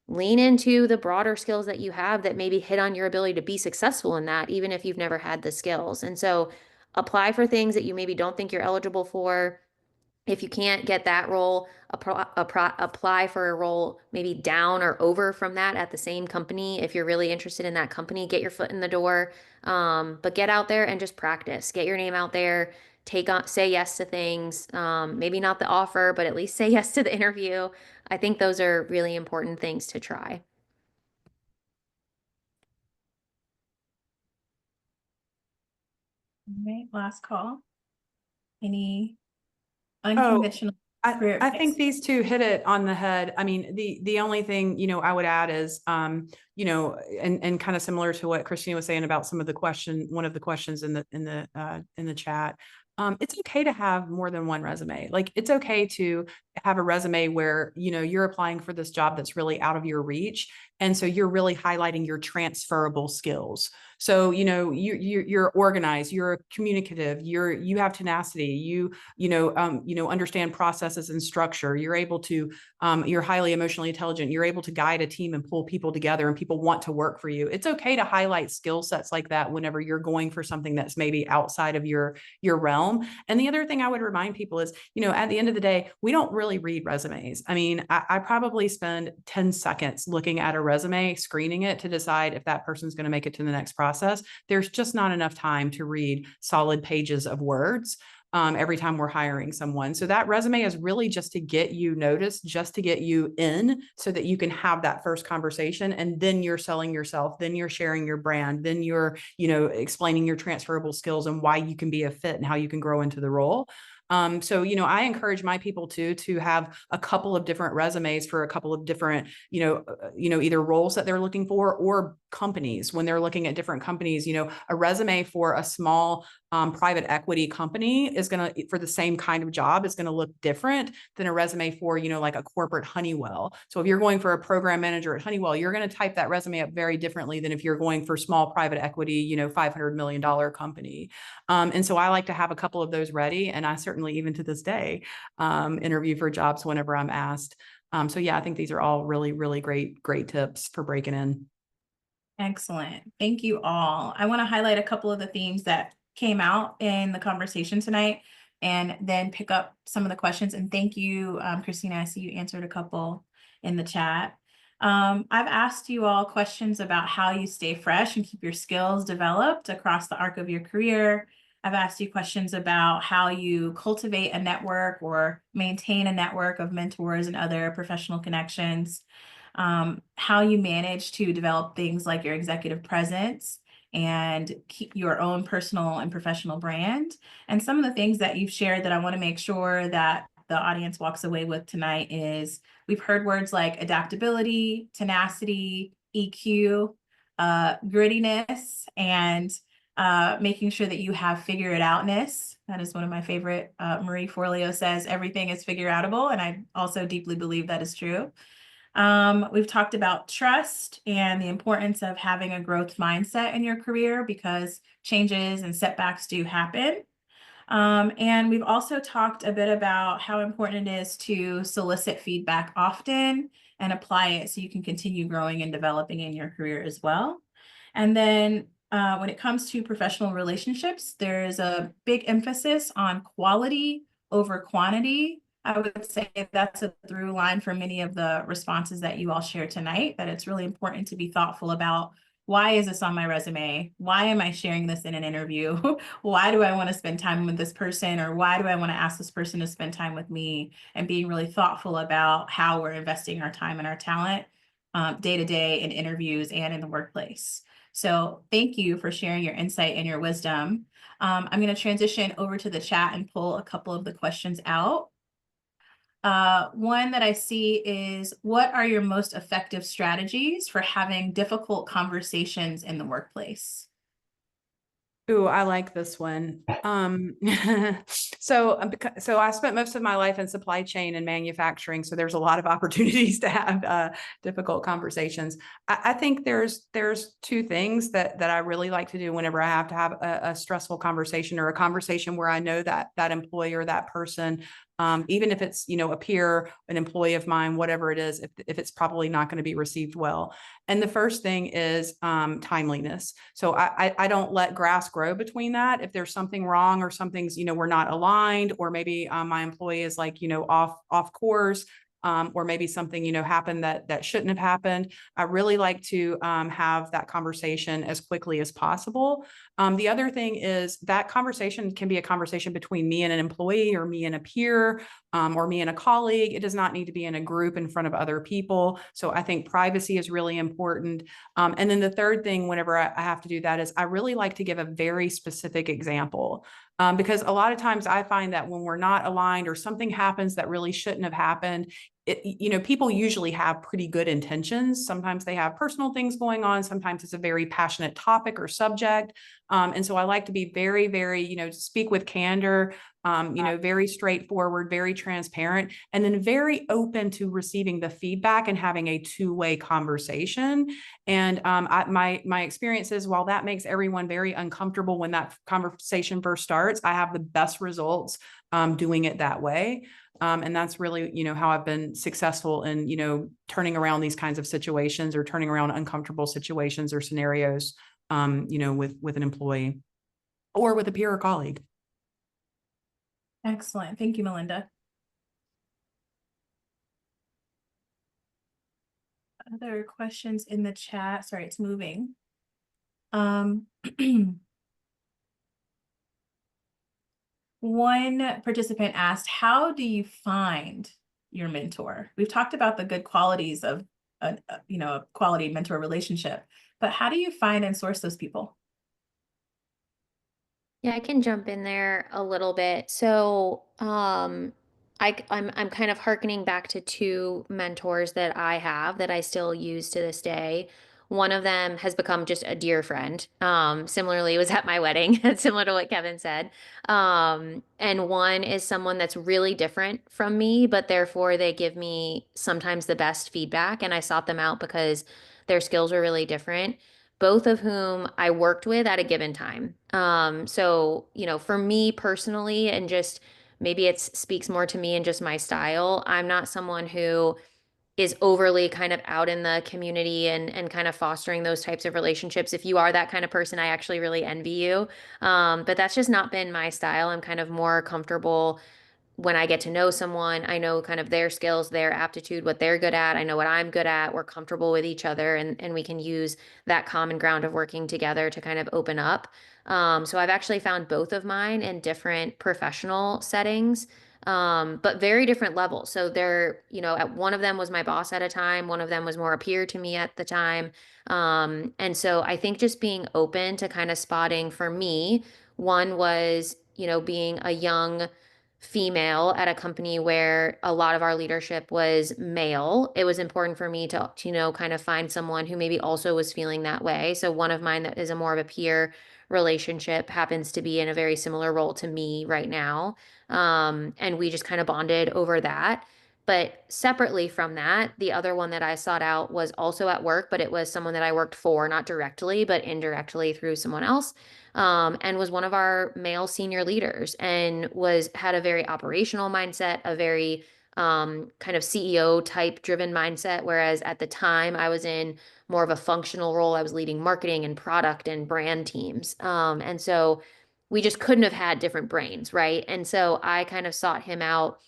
lean into the broader skills that you have that maybe hit on your ability to be successful in that, even if you've never had the skills. And so apply for things that you maybe don't think you're eligible for. If you can't get that role, apply for a role maybe down or over from that at the same company. If you're really interested in that company, get your foot in the door. But get out there and just practice. Get your name out there. Say yes to things. Maybe not the offer, but at least say yes to the interview. I think those are really important things to try. All right, last call. Any unconventional career I think advice? these two hit it on the head. I mean, the only thing, I would add is, and kind of similar to what Christina was saying about one of the questions in the chat. It's okay to have more than one resume. Like, it's okay to have a resume where, you're applying for this job that's really out of your reach. And so you're really highlighting your transferable skills. So, you're organized, you're communicative, you have tenacity, you understand processes and structure. You're able to, you're highly emotionally intelligent. You're able to guide a team and pull people together, and people want to work for you. It's okay to highlight skill sets like that whenever you're going for something that's maybe outside of your realm. And the other thing I would remind people is, at the end of the day, we don't really read resumes. I mean, I probably spend 10 seconds looking at a resume, screening it to decide if that person's going to make it to the next process. There's just not enough time to read solid pages of words every time we're hiring someone. So that resume is really just to get you noticed, just to get you in so that you can have that first conversation. And then you're selling yourself, then you're sharing your brand, then you're, explaining your transferable skills and why you can be a fit and how you can grow into the role. So, I encourage my people to have a couple of different resumes for a couple of different, either roles that they're looking for or companies. When they're looking at different companies, a resume for a small private equity company is going to, for the same kind of job, is going to look different than a resume for, like a corporate Honeywell. So if you're going for a program manager at Honeywell, you're going to type that resume up very differently than if you're going for small private equity, $500 million company. And so I like to have a couple of those ready. And I certainly, even to this day, interview for jobs whenever I'm asked. So yeah, I think these are all really, really great tips for breaking in. Excellent. Thank you all. I want to highlight a couple of the themes that came out in the conversation tonight, and then pick up some of the questions. And thank you, Christina. I see you answered a couple in the chat. I've asked you all questions about how you stay fresh and keep your skills developed across the arc of your career. I've asked you questions about how you cultivate a network or maintain a network of mentors and other professional connections. How you manage to develop things like your executive presence and keep your own personal and professional brand. And some of the things that you've shared that I want to make sure that the audience walks away with tonight is, we've heard words like adaptability, tenacity, EQ, grittiness, and making sure that you have figure it outness. That is one of my favorite. Marie Forleo says everything is figure outable, and I also deeply believe that is true. We've talked about trust and the importance of having a growth mindset in your career, because changes and setbacks do happen. And we've also talked a bit about how important it is to solicit feedback often and apply it so you can continue growing and developing in your career as well. And then when it comes to professional relationships, there is a big emphasis on quality over quantity. I would say that's a through line for many of the responses that you all shared tonight, that it's really important to be thoughtful about, why is this on my resume? Why am I sharing this in an interview? Why do I want to spend time with this person? Or why do I want to ask this person to spend time with me? And being really thoughtful about how we're investing our time and our talent day to day in interviews and in the workplace. So thank you for sharing your insight and your wisdom. I'm going to transition over to the chat and pull a couple of the questions out. One that I see is, what are your most effective strategies for having difficult conversations in the workplace? Ooh, I like this one. So I spent most of my life in supply chain and manufacturing, so there's a lot of opportunities to have difficult conversations. I think there's two things that I really like to do whenever I have to have a stressful conversation, or a conversation where I know that that employee or that person, even if it's, a peer, an employee of mine, whatever it is, if it's probably not going to be received well. And the first thing is timeliness. So I don't let grass grow between that. If there's something wrong, or something's, we're not aligned, or maybe my employee is like, off course, or maybe something, happened that shouldn't have happened. I really like to have that conversation as quickly as possible. The other thing is that conversation can be a conversation between me and an employee, or me and a peer, or me and a colleague. It does not need to be in a group in front of other people. So I think privacy is really important. And then the third thing, whenever I have to do that, is I really like to give a very specific example. Because a lot of times I find that when we're not aligned, or something happens that really shouldn't have happened, people usually have pretty good intentions. Sometimes they have personal things going on. Sometimes it's a very passionate topic or subject. And so I like to be very, very, speak with candor, very straightforward, very transparent, and then very open to receiving the feedback and having a two-way conversation. And my experience is, while that makes everyone very uncomfortable when that conversation first starts, I have the best results doing it that way. And that's really, how I've been successful in, turning around these kinds of situations, or turning around uncomfortable situations or scenarios, with an employee or with a peer or colleague. Excellent. Thank you, Melinda. Other questions in the chat? Sorry, it's moving. One participant asked, how do you find your mentor? We've talked about the good qualities of a quality mentor relationship, but how do you find and source those people? Yeah, I can jump in there a little bit. So, I'm kind of hearkening back to two mentors that I have that I still use to this day. One of them has become just a dear friend. Similarly, it was at my wedding, similar to what Kevin said. And one is someone that's really different from me, but therefore they give me sometimes the best feedback, and I sought them out because their skills are really different, both of whom I worked with at a given time. So, for me personally, and just maybe it speaks more to me and just my style, I'm not someone who is overly kind of out in the community and kind of fostering those types of relationships. If you are that kind of person, I actually really envy you. But that's just not been my style. I'm kind of more comfortable when I get to know someone. I know kind of their skills, their aptitude, what they're good at. I know what I'm good at. We're comfortable with each other, and we can use that common ground of working together to kind of open up. So I've actually found both of mine in different professional settings, but very different levels. So they're, at one of them was my boss at a time, one of them was more a peer to me at the time. And so I think just being open to kind of spotting, for me, one was, being a young female at a company where a lot of our leadership was male. It was important for me to kind of find someone who maybe also was feeling that way. So one of mine that is a more of a peer relationship happens to be in a very similar role to me right now. And we just kind of bonded over that. But separately from that, the other one that I sought out was also at work, but it was someone that I worked for, not directly, but indirectly through someone else, and was one of our male senior leaders, and had a very operational mindset, a very kind of CEO type driven mindset. Whereas at the time I was in more of a functional role. I was leading marketing and product and brand teams. And so we just couldn't have had different brains, right? And so I kind of sought him out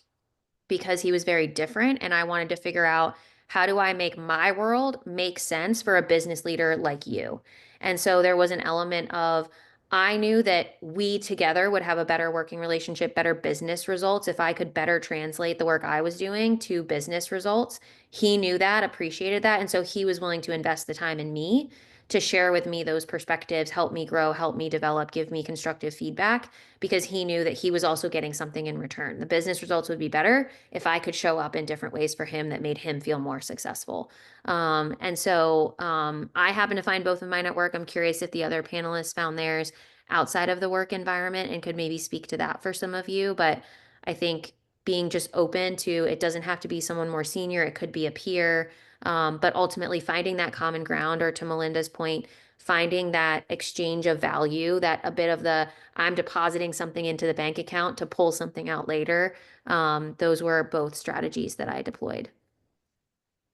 because he was very different, and I wanted to figure out, how do I make my world make sense for a business leader like you? And so there was an element of, I knew that we together would have a better working relationship, better business results if I could better translate the work I was doing to business results. He knew that, appreciated that, and so he was willing to invest the time in me to share with me those perspectives, help me grow, help me develop, give me constructive feedback, because he knew that he was also getting something in return. The business results would be better if I could show up in different ways for him that made him feel more successful. And so I happen to find both of mine at work. I'm curious if the other panelists found theirs outside of the work environment and could maybe speak to that for some of you. But I think being just open to, it doesn't have to be someone more senior, it could be a peer. But ultimately finding that common ground, or to Melinda's point, finding that exchange of value, that a bit of the, I'm depositing something into the bank account to pull something out later. Those were both strategies that I deployed.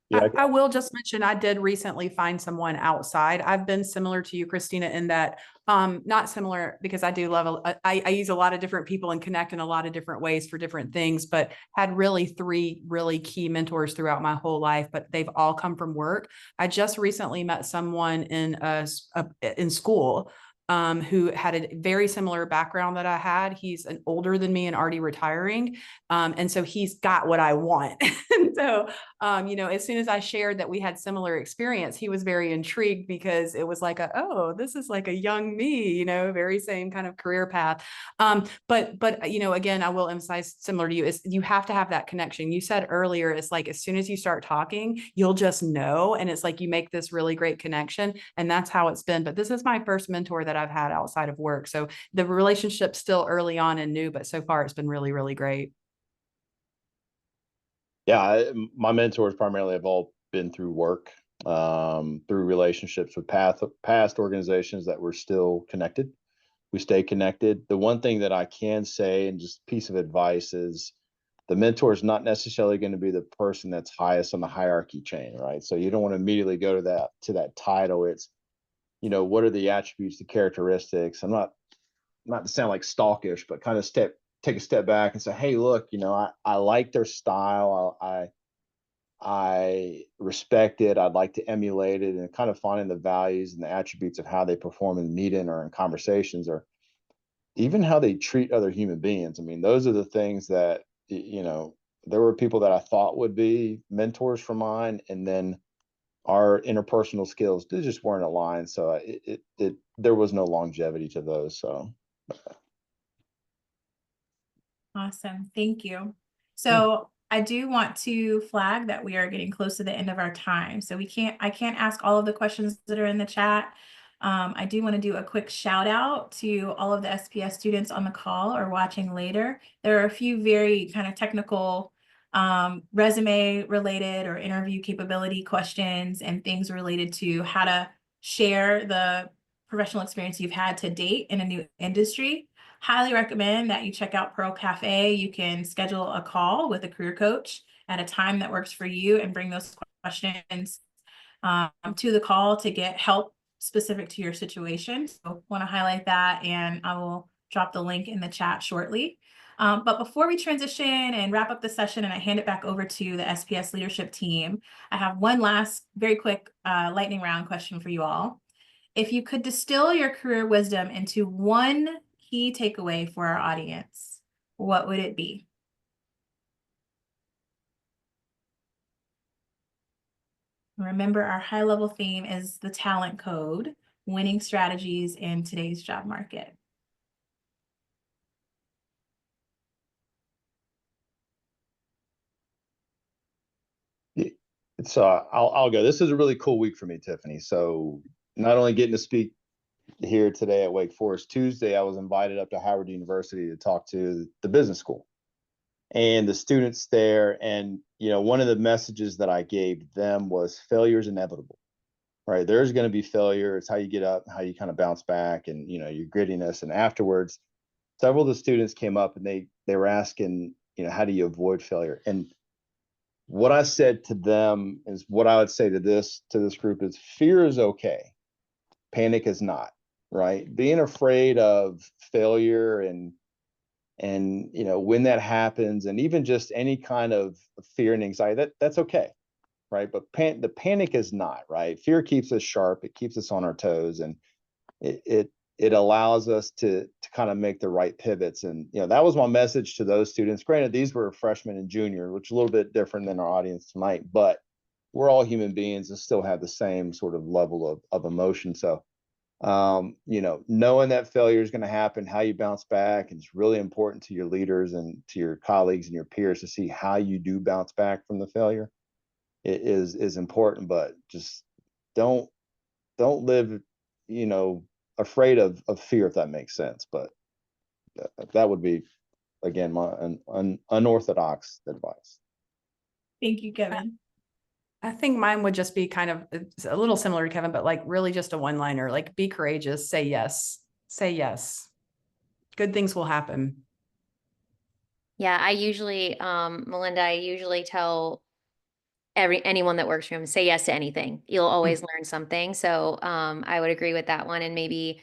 Yeah, I will just mention, I did recently find someone outside. I've been similar to you, Christina, in that, not similar because I do love, I use a lot of different people and connect in a lot of different ways for different things, but had really 3 really key mentors throughout my whole life, but they've all come from work. I just recently met someone in school, who had a very similar background that I had. He's an older than me and already retiring. And so he's got what I want. And so, as soon as I shared that we had similar experience, he was very intrigued, because it was like, oh, this is like a young me, very same kind of career path. But again, I will emphasize, similar to you, is you have to have that connection. You said earlier, it's like, as soon as you start talking, you'll just know. And it's like, you make this really great connection, and that's how it's been. But this is my first mentor that I've had outside of work. So the relationship's still early on and new, but so far it's been really, really great. Yeah, my mentors primarily have all been through work, through relationships with past organizations that were still connected. We stay connected. The one thing that I can say, and just piece of advice, is the mentor is not necessarily going to be the person that's highest on the hierarchy chain, right? So you don't want to immediately go to that title. It's, what are the attributes, the characteristics? I'm not to sound like stalkish, but kind of take a step back and say, hey, look, I like their style. I respect it. I'd like to emulate it, and kind of finding the values and the attributes of how they perform in the meeting or in conversations, or even how they treat other human beings. I mean, those are the things that, there were people that I thought would be mentors for mine, and then our interpersonal skills, they just weren't aligned. So there was no longevity to those. So. Awesome. Thank you. So I do want to flag that we are getting close to the end of our time. So I can't ask all of the questions that are in the chat. I do want to do a quick shout out to all of the SPS students on the call or watching later. There are a few very kind of technical resume related or interview capability questions and things related to how to share the professional experience you've had to date in a new industry. Highly recommend that you check out Pearl Cafe. You can schedule a call with a career coach at a time that works for you and bring those questions to the call to get help specific to your situation. So want to highlight that, and I will drop the link in the chat shortly. But before we transition and wrap up the session and I hand it back over to the SPS leadership team, I have one last very quick lightning round question for you all. If you could distill your career wisdom into one key takeaway for our audience, what would it be? Remember, our high-level theme is the talent code, winning strategies in today's job market. So I'll go. This is a really cool week for me, Tiffany. So not only getting to speak here today at Wake Forest, Tuesday, I was invited up to Howard University to talk to the business school and the students there. And, one of the messages that I gave them was failure is inevitable, right? There's going to be failure. It's how you get up, how you kind of bounce back, and, your grittiness. And afterwards, several of the students came up and they were asking, how do you avoid failure? And what I said to them is what I would say to this group is fear is okay. Panic is not, right? Being afraid of failure and when that happens, and even just any kind of fear and anxiety, that's okay, right? But the panic is not, right? Fear keeps us sharp, it keeps us on our toes, and it allows us to kind of make the right pivots. And that was my message to those students. Granted, these were freshmen and junior, which is a little bit different than our audience tonight, but we're all human beings and still have the same sort of level of emotion. So knowing that failure is going to happen, how you bounce back, and it's really important to your leaders and to your colleagues and your peers to see how you do bounce back from the failure. It is important, but just don't live, afraid of fear, if that makes sense. But that would be, again, my unorthodox advice. Thank you, Kevin. I think mine would just be kind of it's a little similar to Kevin, but like really just a one-liner, like be courageous, say yes, say yes. Good things will happen. Yeah, I usually, Melinda, I usually tell anyone that works for him, say yes to anything. You'll always learn something. So I would agree with that one. And maybe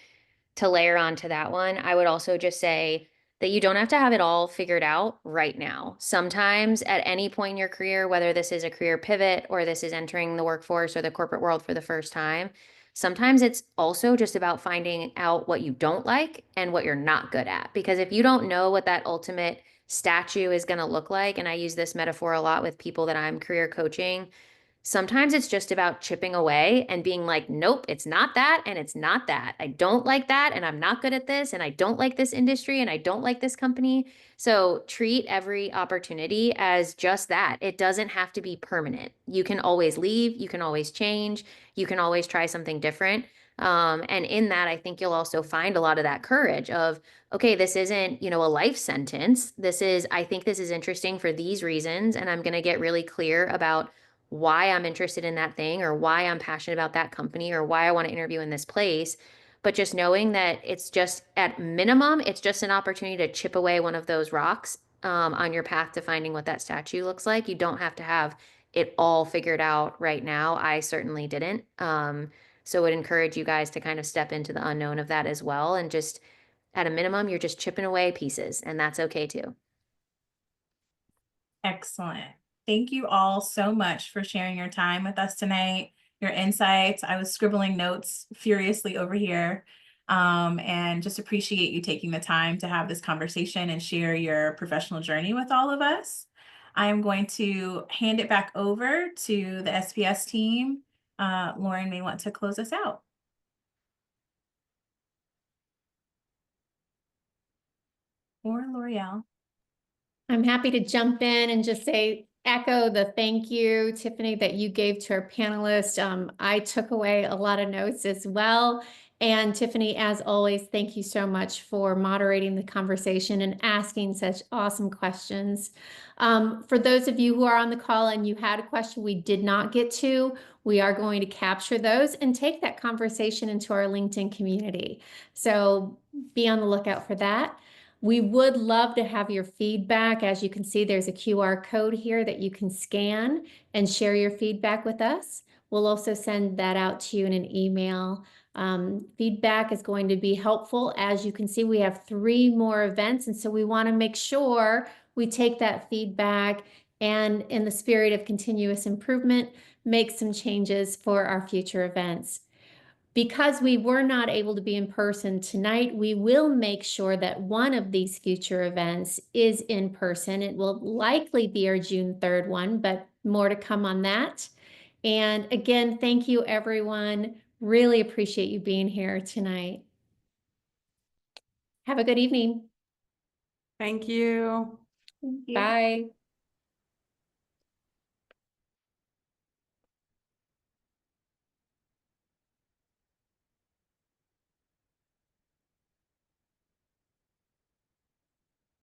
to layer onto that one, I would also just say that you don't have to have it all figured out right now. Sometimes at any point in your career, whether this is a career pivot or this is entering the workforce or the corporate world for the first time, sometimes it's also just about finding out what you don't like and what you're not good at. Because if you don't know what that ultimate statue is going to look like, and I use this metaphor a lot with people that I'm career coaching, sometimes it's just about chipping away and being like, nope, it's not that. And it's not that. I don't like that. And I'm not good at this. And I don't like this industry. And I don't like this company. So treat every opportunity as just that. It doesn't have to be permanent. You can always leave. You can always change. You can always try something different. And in that, I think you'll also find a lot of that courage of, okay, this isn't, a life sentence. I think this is interesting for these reasons. And I'm going to get really clear about why I'm interested in that thing or why I'm passionate about that company or why I want to interview in this place. But just knowing that it's just at minimum, it's just an opportunity to chip away one of those rocks on your path to finding what that statue looks like. You don't have to have it all figured out right now. I certainly didn't. So would encourage you guys to kind of step into the unknown of that as well. And just at a minimum, you're just chipping away pieces, and that's okay too. Excellent. Thank you all so much for sharing your time with us tonight, your insights. I was scribbling notes furiously over here, and just appreciate you taking the time to have this conversation and share your professional journey with all of us. I am going to hand it back over to the SPS team. Lauren may want to close us out. Or L'Oreal. I'm happy to jump in and just echo the thank you, Tiffany, that you gave to our panelists. I took away a lot of notes as well. And Tiffany, as always, thank you so much for moderating the conversation and asking such awesome questions. For those of you who are on the call and you had a question we did not get to, we are going to capture those and take that conversation into our LinkedIn community. So be on the lookout for that. We would love to have your feedback. As you can see, there's a QR code here that you can scan and share your feedback with us. We'll also send that out to you in an email. Feedback is going to be helpful. As you can see, we have 3 more events, and so we want to make sure we take that feedback and, in the spirit of continuous improvement, make some changes for our future events. Because we were not able to be in person tonight, we will make sure that one of these future events is in person. It will likely be our June 3rd one, but more to come on that. And again, thank you, everyone. Really appreciate you being here tonight. Have a good evening. Thank you. Thank you. Bye.